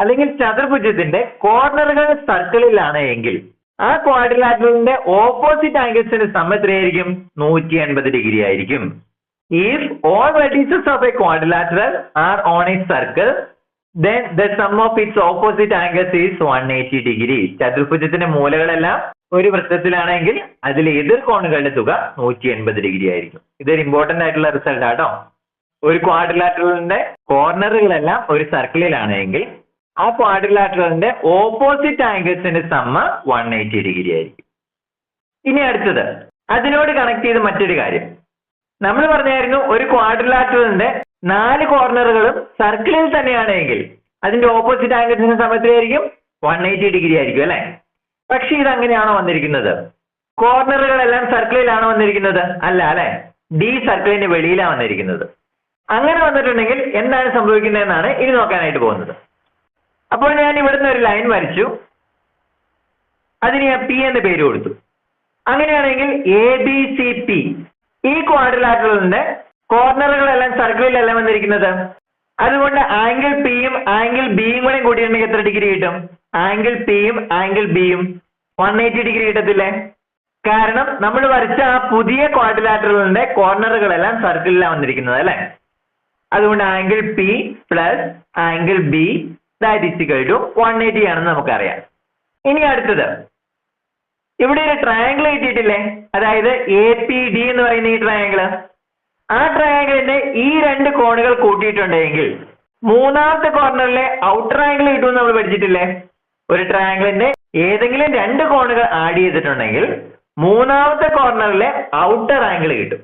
അല്ലെങ്കിൽ ചതുർഭുജത്തിന്റെ കോർണറുകൾ സർക്കിളിലാണ് എങ്കിൽ ആ ക്വാഡ്രിലാറ്ററലിന്റെ ഓപ്പോസിറ്റ് ആംഗിൾസിന്റെ സം എത്രയായിരിക്കും? 180 ഡിഗ്രി ആയിരിക്കും. If all vertices of A quadrilateral R on A circle then the sum of its opposite angles is 180 degree. ചതുർഭുജത്തിന്റെ മൂലകളെല്ലാം ഒരു വൃത്തത്തിലാണെങ്കിൽ അതിൽ എതിർ കോണുകളുടെ തുക 180 ഡിഗ്രി ആയിരിക്കും. ഇതൊരു ഇമ്പോർട്ടന്റ് ആയിട്ടുള്ള റിസൾട്ട് ആട്ടോ. ഒരു ക്വാഡ്രിലാറ്ററലിന്റെ കോർണറുകളെല്ലാം ഒരു സർക്കിളിലാണെങ്കിൽ ആ ക്വാഡ്രിലാറ്ററലിന്റെ ഓപ്പോസിറ്റ് ആംഗിൾസിന്റെ സമ്മ 180 ഡിഗ്രി ആയിരിക്കും. ഇനി അടുത്തത് അതിനോട് കണക്ട് ചെയ്ത് മറ്റൊരു കാര്യം. നമ്മൾ പറഞ്ഞായിരുന്നു ഒരു ക്വാഡ്രിലാറ്ററലിന്റെ 4 കോർണറുകളും സർക്കിളിൽ തന്നെയാണെങ്കിൽ അതിന്റെ ഓപ്പോസിറ്റ് ആംഗിൾസിന്റെ സമയത്തായിരിക്കും 180 ഡിഗ്രി ആയിരിക്കും അല്ലെ. പക്ഷെ ഇത് അങ്ങനെയാണോ വന്നിരിക്കുന്നത്? കോർണറുകളെല്ലാം സർക്കിളിലാണോ വന്നിരിക്കുന്നത്? അല്ല അല്ലെ, ഡി സർക്കിളിന് വെളിയിലാണ് വന്നിരിക്കുന്നത്. അങ്ങനെ വന്നിട്ടുണ്ടെങ്കിൽ എന്താണ് സംഭവിക്കുന്നതെന്നാണ് ഇനി നോക്കാനായിട്ട് പോകുന്നത്. അപ്പോൾ ഞാൻ ഇവിടുന്ന് ഒരു ലൈൻ വരച്ചു, അതിന് ഞാൻ പി എന്ന് പേര് കൊടുത്തു. അങ്ങനെയാണെങ്കിൽ ABCP ഈ ക്വാഡ്രിലാറ്ററലിന്റെ കോർണറുകളെല്ലാം സർക്കിളിലല്ല വന്നിരിക്കുന്നത്. അതുകൊണ്ട് ആംഗിൾ പിയും ആംഗിൾ ബിയും കൂടെ കൂട്ടിയിട്ടുണ്ടെങ്കിൽ എത്ര ഡിഗ്രി കിട്ടും? ആംഗിൾ പിയും ആംഗിൾ ബിയും 180 ഡിഗ്രി കിട്ടത്തില്ലേ? കാരണം നമ്മൾ വരച്ച ആ പുതിയ ക്വാഡ്രിലാറ്ററലിന്റെ കോർണറുകളെല്ലാം സർക്കിളിലാണ് വന്നിരിക്കുന്നത് അല്ലെ. അതുകൊണ്ട് angle P plus angle B that is equal to 180 ആണെന്ന് നമുക്കറിയാം. ഇനി അടുത്തത്, ഇവിടെ ഒരു ട്രയാങ്കിൾ കിട്ടിയിട്ടില്ലേ? അതായത് APD എന്ന് പറയുന്ന ഈ ട്രയാങ്കിൾ. ആ ട്രയാങ്കിളിന്റെ ഈ രണ്ട് കോണുകൾ കൂട്ടിയിട്ടുണ്ടെങ്കിൽ മൂന്നാമത്തെ കോർണറിലെ ഔട്ടർ ആംഗിൾ കിട്ടുമെന്ന് നമ്മൾ പഠിച്ചിട്ടില്ലേ? ഒരു ട്രയാങ്കിളിന്റെ ഏതെങ്കിലും രണ്ട് കോണുകൾ ആഡ് ചെയ്തിട്ടുണ്ടെങ്കിൽ മൂന്നാമത്തെ കോർണറിലെ ഔട്ടർ ആംഗിൾ കിട്ടും.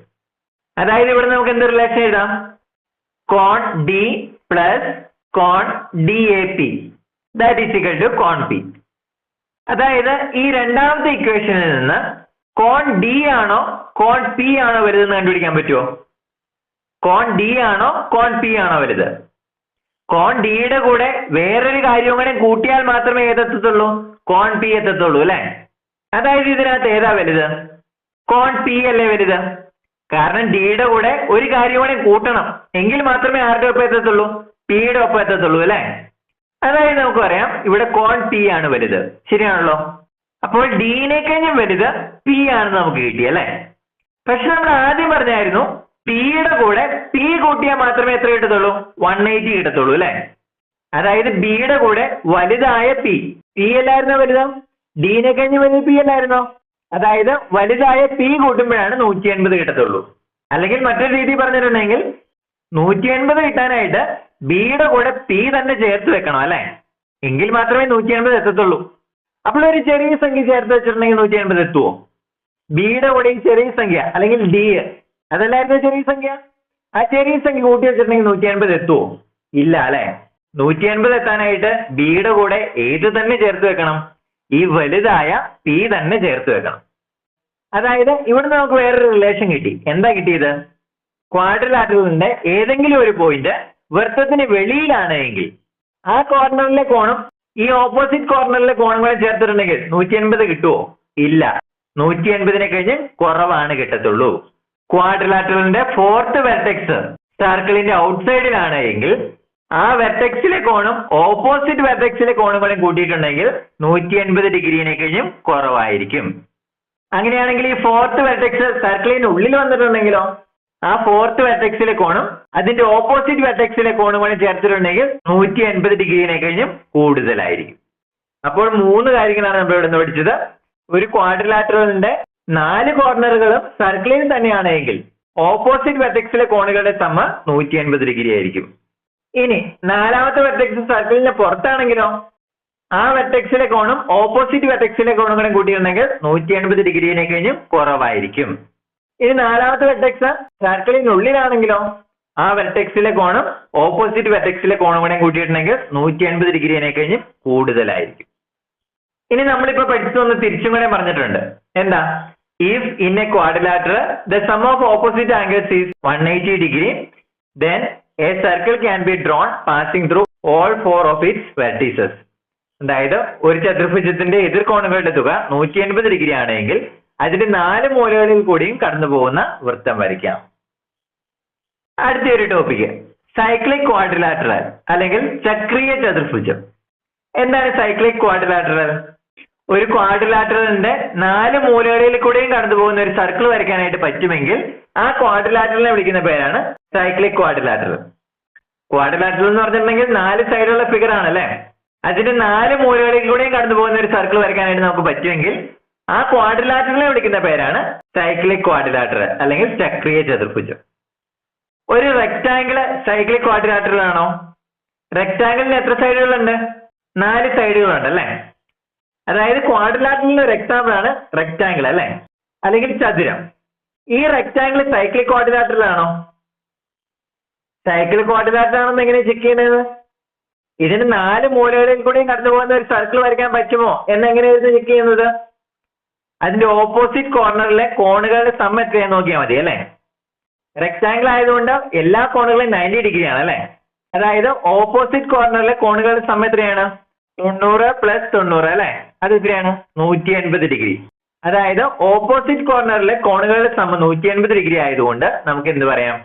അതായത് ഇവിടെ നമുക്ക് എന്ത് റിലേഷൻ എഴുതാം? കോൺ ഡി പ്ലസ് കോൺ DAP that is equal to കോൺ പി. അതായത് ഈ രണ്ടാമത്തെ ഇക്വേഷനിൽ നിന്ന് കോൺ ഡി ആണോ കോൺ പി ആണോ വലുതെന്ന് കണ്ടുപിടിക്കാൻ പറ്റുമോ? കോൺ ഡി ആണോ കോൺ പി ആണോ വലുത്? കോൺ ഡിയുടെ കൂടെ വേറൊരു കാര്യവും കൂടെ കൂട്ടിയാൽ മാത്രമേ ഏതെത്തത്തുള്ളൂ? കോൺ പി എത്തത്തുള്ളൂ അല്ലെ. അതായത് ഇതിനകത്ത് ഏതാ വലുത്? കോൺ പി അല്ലേ വലുത്? കാരണം ഡിയുടെ കൂടെ ഒരു കാര്യം കൂടെ കൂട്ടണം, എങ്കിൽ മാത്രമേ ആരുടെ ഒപ്പം എത്തത്തുള്ളൂ? പിയുടെ ഒപ്പം എത്തത്തുള്ളൂ അല്ലെ. അതായത് നമുക്ക് പറയാം ഇവിടെ കോൺ പി ആണ് വലുത്, ശരിയാണല്ലോ. അപ്പോൾ ഡിനെ കഴിഞ്ഞും വലുത് പി ആണെന്ന് നമുക്ക് കിട്ടി അല്ലെ. പക്ഷെ നമ്മൾ ആദ്യം പറഞ്ഞായിരുന്നു പിയുടെ കൂടെ പി കൂട്ടിയാൽ മാത്രമേ എത്ര കിട്ടത്തുള്ളൂ? 180 കിട്ടത്തുള്ളൂ അല്ലെ. അതായത് ബിയുടെ കൂടെ വലുതായ പി അല്ലായിരുന്നോ വലുത്? ഡിനെ കഴിഞ്ഞ് വലുത് പി അല്ലായിരുന്നോ? അതായത് വലുതായ പി കൂട്ടുമ്പോഴാണ് 180 കിട്ടത്തുള്ളൂ. അല്ലെങ്കിൽ മറ്റൊരു രീതി പറഞ്ഞിട്ടുണ്ടെങ്കിൽ 180 കിട്ടാനായിട്ട് ബിയുടെ കൂടെ പി തന്നെ ചേർത്ത് വെക്കണം അല്ലെ, എങ്കിൽ മാത്രമേ 180 എത്തത്തുള്ളൂ. അപ്പോൾ ഒരു ചെറിയ സംഖ്യ ചേർത്ത് വെച്ചിട്ടുണ്ടെങ്കിൽ 180 എത്തുമോ? ബിയുടെ കൂടെ ഈ ചെറിയ സംഖ്യ അല്ലെങ്കിൽ ഡി അതല്ലായിരുന്നു ചെറിയ സംഖ്യ, ആ ചെറിയ സംഖ്യ കൂട്ടി വെച്ചിട്ടുണ്ടെങ്കിൽ 180 എത്തുമോ? ഇല്ല അല്ലെ. 180 എത്താനായിട്ട് ബിയുടെ കൂടെ ഏത് തന്നെ ചേർത്ത് വെക്കണം? ഈ വലുതായ പി തന്നെ ചേർത്ത് വെക്കണം. അതായത് ഇവിടെ നമുക്ക് വേറൊരു റിലേഷൻ കിട്ടി. എന്താ കിട്ടിയത്? ക്വാഡ്രിലാറ്ററലിന്റെ ഏതെങ്കിലും ഒരു പോയിന്റ് വൃത്തത്തിന് വെളിയിലാണ് എങ്കിൽ ആ കോർണറിലെ കോണും ഈ ഓപ്പോസിറ്റ് കോർണറിലെ കോണും കൂടെ ചേർത്തിട്ടുണ്ടെങ്കിൽ 180 കിട്ടുമോ? ഇല്ല, 180നെ കഴിഞ്ഞ് കുറവാണ് കിട്ടത്തുള്ളൂ. ക്വാഡ്രിലാറ്ററലിന്റെ ഫോർത്ത് വെർട്ടെക്സ് സർക്കിളിന്റെ ഔട്ട്സൈഡിലാണ് എങ്കിൽ ആ വെർട്ടെക്സിലെ കോണും ഓപ്പോസിറ്റ് വെർട്ടെക്സിലെ കോണും കൂടെ കൂട്ടിയിട്ടുണ്ടെങ്കിൽ 180 ഡിഗ്രിനെ കഴിഞ്ഞും കുറവായിരിക്കും. അങ്ങനെയാണെങ്കിൽ ഈ ഫോർത്ത് വെർട്ടെക്സ് സർക്കിളിന് ഉള്ളിൽ വന്നിട്ടുണ്ടെങ്കിലോ ആ ഫോർത്ത് വെർട്ടെക്സിലെ കോണും അതിന്റെ ഓപ്പോസിറ്റ് വെർട്ടെക്സിലെ കോണും കൂടെ ചേർത്തിട്ടുണ്ടെങ്കിൽ 180 ഡിഗ്രിനെ കഴിഞ്ഞും കൂടുതലായിരിക്കും. അപ്പോൾ 3 കാര്യങ്ങളാണ് നമ്മൾ ഇവിടെ നിന്ന് പഠിച്ചത്. ഒരു ക്വാഡ്രിലാറ്ററലിന്റെ 4 കോർണറുകളും സർക്കിളിൽ തന്നെയാണെങ്കിൽ ഓപ്പോസിറ്റ് വെർട്ടെക്സിലെ കോണുകളുടെ സമ്മ 180 ഡിഗ്രി ആയിരിക്കും. ഇനി നാലാമത്തെ വെർട്ടെക്സ് സർക്കിളിന് പുറത്താണെങ്കിലോ ആ വെർട്ടെക്സിലെ കോണും ഓപ്പോസിറ്റ് വെർട്ടെക്സിലെ കോണും കൂടെ കൂട്ടിയിട്ടുണ്ടെങ്കിൽ 180 ഡിഗ്രിനെ കഴിഞ്ഞും കുറവായിരിക്കും. ഇനി നാലാമത്തെ വെർട്ടെക്സ് സർക്കിളിനുള്ളിലാണെങ്കിലോ ആ വെർട്ടെക്സിലെ കോണും ഓപ്പോസിറ്റ് വെർട്ടെക്സിലെ കോണും കൂടെ കൂട്ടിയിട്ടുണ്ടെങ്കിൽ 180 ഡിഗ്രിനെ കഴിഞ്ഞും കൂടുതലായിരിക്കും. ഇനി നമ്മളിപ്പോ പഠിച്ചതൊന്ന് തിരിച്ചും കൂടെ പറഞ്ഞിട്ടുണ്ട്. എന്താ? If in A quadrilateral the sum of opposite angles is 180 degree then a circle can be drawn passing through all 4 of its vertices. അതായത് ഒരു ചതുർഭുജത്തിന്റെ എതിർകോണുകളുടെ തുക 180 ഡിഗ്രി ആണെങ്കിൽ അതിന്റെ 4 മൂലകളിൽ കൂടിയും കടന്നു പോകുന്ന വൃത്തം വരയ്ക്കാം. അടുത്തൊരു ടോപ്പിക് സൈക്ലിക് ക്വാഡ്രിലാറ്ററൽ അല്ലെങ്കിൽ ചക്രീയ ചതുർഭുജം. എന്താണ് സൈക്ലിക് ക്വാഡ്രിലാറ്ററൽ? ഒരു ക്വാഡ്രിലാറ്ററലിന്റെ 4 മൂലകളിൽ കൂടെയും കടന്നു പോകുന്ന ഒരു സർക്കിൾ വരയ്ക്കാനായിട്ട് പറ്റുമെങ്കിൽ ആ ക്വാഡ്രിലാറ്ററലിനെ വിളിക്കുന്ന പേരാണ് സൈക്ലിക് ക്വാഡ്രിലാറ്ററൽ. ക്വാഡ്രിലാറ്ററൽ എന്ന് പറഞ്ഞിട്ടുണ്ടെങ്കിൽ 4 സൈഡുള്ള ഫിഗർ ആണല്ലേ, അതിന്റെ 4 മൂലകളിൽ കൂടെയും കടന്നു പോകുന്ന ഒരു സർക്കിൾ വരയ്ക്കാനായിട്ട് നമുക്ക് പറ്റുമെങ്കിൽ ആ ക്വാഡ്രിലാറ്ററലിനെ വിളിക്കുന്ന പേരാണ് സൈക്ലിക് ക്വാഡ്രിലാറ്ററൽ അല്ലെങ്കിൽ ചക്രീയ ചതുർഭുജം. ഒരു റെക്ടാംഗിൾ സൈക്ലിക് ക്വാഡ്രിലാറ്ററൽ ആണോ? റെക്ടാംഗിളിന് എത്ര സൈഡുകളുണ്ട്? 4 സൈഡുകളുണ്ട് അല്ലെ. അതായത് ക്വാഡ്രിലാറ്ററലിന്റെ ഒരു എക്സാമ്പിൾ ആണ് റെക്ടാംഗിൾ അല്ലെ, അല്ലെങ്കിൽ ചതുരം. ഈ റെക്ടാംഗിൾ സൈക്ലിക് ക്വാഡ്രിലാറ്ററൽ ആണോ? സൈക്ലിക് ക്വാഡ്രിലാറ്ററൽ ആണെന്ന് എങ്ങനെ ചെക്ക് ചെയ്യുന്നത്? ഇതിന് 4 മൂലകളിൽ കൂടെയും കടന്നു പോകുന്ന ഒരു സർക്കിൾ വരയ്ക്കാൻ പറ്റുമോ എന്നെങ്ങനെയായിരുന്നു ചെക്ക് ചെയ്യുന്നത്? അതിന്റെ ഓപ്പോസിറ്റ് കോർണറിലെ കോണുകളുടെ സം എത്രയാന്ന് നോക്കിയാൽ മതി അല്ലേ. റെക്ടാംഗിൾ ആയതുകൊണ്ട് എല്ലാ കോണുകളും 90 ഡിഗ്രി ആണ് അല്ലേ. അതായത് ഓപ്പോസിറ്റ് കോർണറിലെ കോണുകളുടെ സം എത്രയാണ്? 90 + 90 അല്ലേ. അത് എത്രയാണ്? 180 ഡിഗ്രി. അതായത് ഓപ്പോസിറ്റ് കോർണറിലെ കോണുകളുടെ സം 180 ഡിഗ്രി ആയതുകൊണ്ട് നമുക്ക് എന്ത് പറയാം?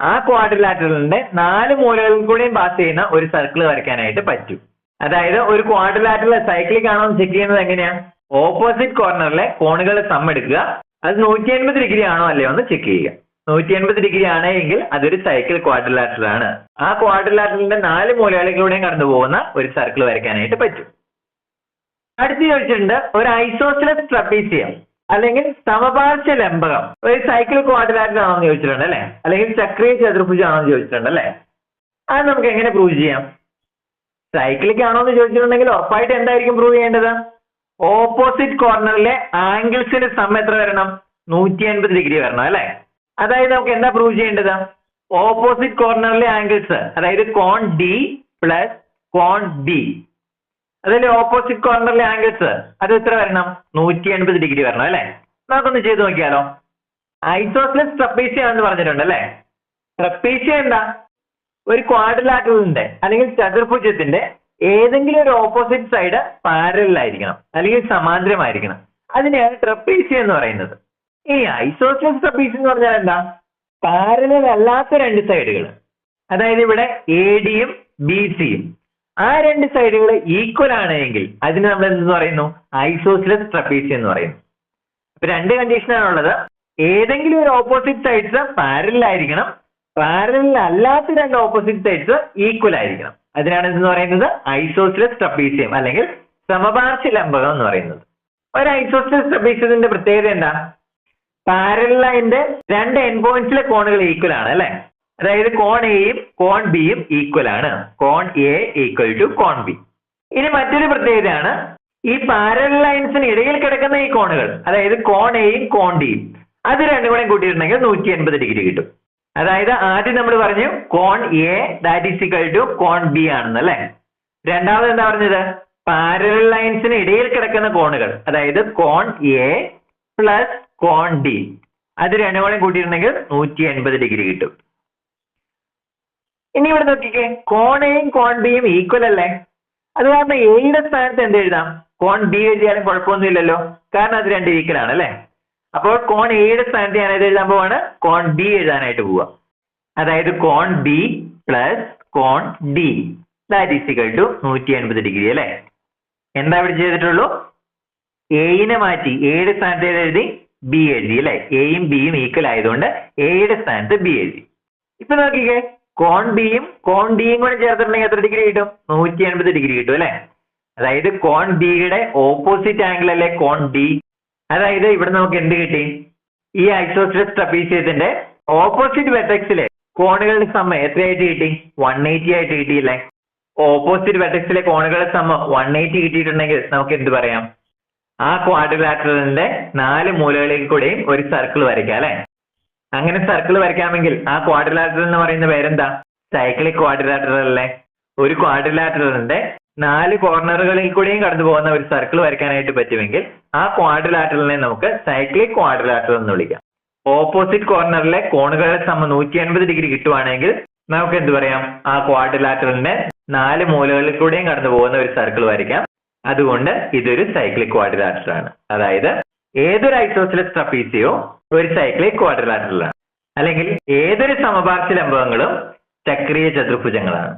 ആ ക്വാഡ്രിലാറ്ററലിന്റെ 4 മൂലകളിൽ കൂടെയും പാസ് ചെയ്യുന്ന ഒരു സർക്കിൾ വരയ്ക്കാനായിട്ട് പറ്റും. അതായത് ഒരു ക്വാഡ്രിലാറ്ററൽ സൈക്ലിക് ആണോ എന്ന് ചെക്ക് ചെയ്യുന്നത് എങ്ങനെയാ? ഓപ്പോസിറ്റ് കോർണറിലെ കോണുകളുടെ സം എടുക്കുക, അത് 180 ഡിഗ്രി ആണോ അല്ലയോ എന്ന് ചെക്ക് ചെയ്യുക. 180 ഡിഗ്രി ആണെങ്കിൽ അതൊരു സൈക്കിൾ ക്വാഡ്രിലാറ്ററൽ ആണ്. ആ ക്വാഡ്രിലാറ്ററലിന്റെ 4 മൂലകളിലൂടെയും കടന്നു പോകുന്ന ഒരു സർക്കിൾ വരയ്ക്കാനായിട്ട് പറ്റും. അടുത്ത് ചോദിച്ചിട്ടുണ്ട്, ഒരു ഐസോസെലസ് ട്രപ്പീസിയം അല്ലെങ്കിൽ സമപാർശ്വ ലംബകം ഒരു സൈക്കിൾ ക്വാഡ്രിലാറ്ററൽ ആണോ എന്ന് ചോദിച്ചിട്ടുണ്ട് അല്ലെ. അല്ലെങ്കിൽ ചക്രീയ ചതുർഭുജം ആണോ എന്ന് ചോദിച്ചിട്ടുണ്ട് അല്ലെ. അത് നമുക്ക് എങ്ങനെ പ്രൂവ് ചെയ്യാം? സൈക്ലിക് ആണോ എന്ന് ചോദിച്ചിട്ടുണ്ടെങ്കിൽ ഉറപ്പായിട്ട് എന്തായിരിക്കും പ്രൂവ് ചെയ്യേണ്ടത്? ഓപ്പോസിറ്റ് കോർണറിലെ ആംഗിൾസിന്റെ സം എത്ര വരണം? 180 ഡിഗ്രി വരണം അല്ലെ. അതായത് നമുക്ക് എന്താ പ്രൂവ് ചെയ്യേണ്ടത്? ഓപ്പോസിറ്റ് കോർണറിലെ ആംഗിൾസ്, അതായത് കോൺ ഡി പ്ലസ് കോൺ ബി, അതിൽ ഓപ്പോസിറ്റ് കോർണറിലെ ആംഗിൾസ് അത് എത്ര വരണം? 180 ഡിഗ്രി വരണം അല്ലെ. നമുക്കൊന്ന് ചെയ്ത് നോക്കിയാലോ. ഐസോസെലസ് ട്രപ്പീസിയം എന്ന് പറഞ്ഞിട്ടുണ്ട് അല്ലെ. ട്രപ്പീസിയം എന്താ? ഒരു ക്വാഡ്രിലാറ്ററലിന്റെ അല്ലെങ്കിൽ ചതുർഭുജത്തിന്റെ ഏതെങ്കിലും ഒരു ഓപ്പോസിറ്റ് സൈഡ് പാരലൽ ആയിരിക്കണം അല്ലെങ്കിൽ സമാന്തരമായിരിക്കണം. അതിനെയാണ് ട്രപ്പീസിയം എന്ന് പറയുന്നത്. ഈ ഐസോസെലസ് ട്രപ്പീസിയം എന്ന് പറഞ്ഞാൽ എന്താ? പാരലൽ അല്ലാത്ത 2 സൈഡുകൾ, അതായത് ഇവിടെ ADയും BCയും, ആ 2 സൈഡുകൾ ഈക്വൽ ആണെങ്കിൽ അതിന് നമ്മൾ എന്തെന്ന് പറയുന്നു? ഐസോസെലസ് ട്രപ്പീസിയം എന്ന് പറയുന്നു. അപ്പൊ 2 കണ്ടീഷനാണുള്ളത്. ഏതെങ്കിലും ഒരു ഓപ്പോസിറ്റ് സൈഡ്സ് പാരലൽ ആയിരിക്കണം, പാരലൽ അല്ലാത്ത 2 ഓപ്പോസിറ്റ് സൈഡ്സ് ഈക്വൽ ആയിരിക്കണം. അതിനാണ് എന്തെന്ന് പറയുന്നത്? ഐസോസെലസ് ട്രപ്പീസിയം അല്ലെങ്കിൽ സമപാർശ്വ ലംബകം എന്ന് പറയുന്നത്. ഒരു ഐസോസെലസ് ട്രപ്പീസിയത്തിന്റെ പ്രത്യേകത എന്താ? പാരലൽ ലൈനിന്റെ 2 എൻഡ് പോയിന്റ്സിലെ കോണുകൾ ഈക്വൽ ആണ് അല്ലെ. അതായത് കോൺ എയും കോൺ ബിയും ഈക്വൽ ആണ്. കോൺ എ ഈക്വൽ ടു കോൺ ബി. ഇനി മറ്റൊരു പ്രത്യേകതയാണ്, ഈ പാരലൽ ലൈൻസിന് ഇടയിൽ കിടക്കുന്ന ഈ കോണുകൾ, അതായത് കോൺ എയും കോൺ ഡിയും, അത് രണ്ടും കൂടെ കൂട്ടിയിട്ടുണ്ടെങ്കിൽ 180 ഡിഗ്രി കിട്ടും. അതായത് ആദ്യം നമ്മൾ പറഞ്ഞു കോൺ A that is equal to കോൺ ബി ആണെന്ന് അല്ലെ. രണ്ടാമത് എന്താ പറഞ്ഞത്? പാരലൽ ലൈൻസിന് ഇടയിൽ കിടക്കുന്ന കോണുകൾ, അതായത് കോൺ എ പ്ലസ് കോൺ ഡി, അത് രണ്ടും കൂടെ കൂട്ടിയിട്ടുണ്ടെങ്കിൽ 180 ഡിഗ്രി കിട്ടും. ഇനി ഇവിടെ നോക്കിക്കേ, കോൺ എയും കോൺ ബിയും ഈക്വൽ അല്ലേ. അത് കാരണം എയുടെ സ്ഥാനത്ത് എന്ത് എഴുതാം? കോൺ ബി എഴുതിയാലും കുഴപ്പമൊന്നുമില്ലല്ലോ, കാരണം അത് 2 ഈക്വൽ ആണ് അല്ലെ. അപ്പോൾ കോൺ എയുടെ സ്ഥാനത്ത് ഞാൻ ഏത് എഴുതാൻ പോവാണ്? കോൺ ബി എഴുതാനായിട്ട് പോവാ. അതായത് കോൺ ബി പ്ലസ് കോൺ D that is equal to 180 degree അല്ലെ. എന്താ ഇവിടെ ചെയ്തിട്ടുള്ളൂ? എയിനെ മാറ്റി എയുടെ സ്ഥാനത്ത് ഏത് എഴുതി? ബി എഴുതി അല്ലെ. എയും ബിയും ഈക്വൽ ആയതുകൊണ്ട് എയുടെ സ്ഥാനത്ത് ബി എഴുതി. ഇപ്പൊ നോക്കിക്കേ, കോൺ ബിയും കോൺ ഡിയും കൂടെ ചേർത്തിട്ടുണ്ടെങ്കിൽ എത്ര ഡിഗ്രി കിട്ടും? 180 ഡിഗ്രി കിട്ടും അല്ലെ. അതായത് കോൺ ബിയുടെ ഓപ്പോസിറ്റ് ആംഗിൾ അല്ലെ കോൺ ഡി. അതായത് ഇവിടെ നമുക്ക് എന്ത് കിട്ടി? ഈ ഐസോസെലസ് ട്രപ്പീസിയത്തിന്റെ ഓപ്പോസിറ്റ് വെർട്ടെക്സിലെ കോണുകളുടെ സം എത്രയായിട്ട് കിട്ടി? 180 ആയിട്ട് കിട്ടിയില്ലേ. ഓപ്പോസിറ്റ് വെർട്ടെക്സിലെ കോണുകളുടെ സം 180 കിട്ടിയിട്ടുണ്ടെങ്കിൽ നമുക്ക് എന്ത് പറയാം? ആ ക്വാഡ്രിലാറ്ററലിന്റെ 4 മൂലകളിൽ കൂടെയും ഒരു സർക്കിൾ വരയ്ക്കാം അല്ലെ. അങ്ങനെ സർക്കിൾ വരയ്ക്കാമെങ്കിൽ ആ ക്വാഡ്രിലാറ്ററൽ എന്ന് പറയുന്ന പേരെന്താ? സൈക്ലിക് ക്വാഡ്രിലാറ്ററൽ അല്ലേ. ഒരു ക്വാഡ്രിലാറ്ററലിന്റെ 4 കോർണറുകളിൽ കൂടെയും കടന്നു പോകുന്ന ഒരു സർക്കിൾ വരയ്ക്കാനായിട്ട് പറ്റുമെങ്കിൽ ആ ക്വാഡ്രിലാറ്ററലിനെ നമുക്ക് സൈക്ലിക് ക്വാഡ്രിലാറ്ററൽ എന്ന് വിളിക്കാം. ഓപ്പോസിറ്റ് കോർണറിലെ കോണുകളുടെ സം 180 ഡിഗ്രി കിട്ടുവാണെങ്കിൽ നമുക്ക് എന്ത് പറയാം? ആ ക്വാഡ്രിലാറ്ററലിന്റെ 4 മൂലകളിൽ കൂടെയും കടന്നു പോകുന്ന ഒരു സർക്കിൾ വരയ്ക്കാം. അതുകൊണ്ട് ഇതൊരു സൈക്ലിക് ക്വാഡ്രിലാറ്ററൽ ആണ്. അതായത് ഏതൊരു ഐസോസെലസ് ട്രപ്പീസിയോ ഒരു സൈക്ലിക് ക്വാഡ്രിലാറ്ററൽ ആണ്, അല്ലെങ്കിൽ ഏതൊരു സമപാർശ്വ ലംബകങ്ങളും ചക്രീയ ചതുർഭുജങ്ങളാണ്.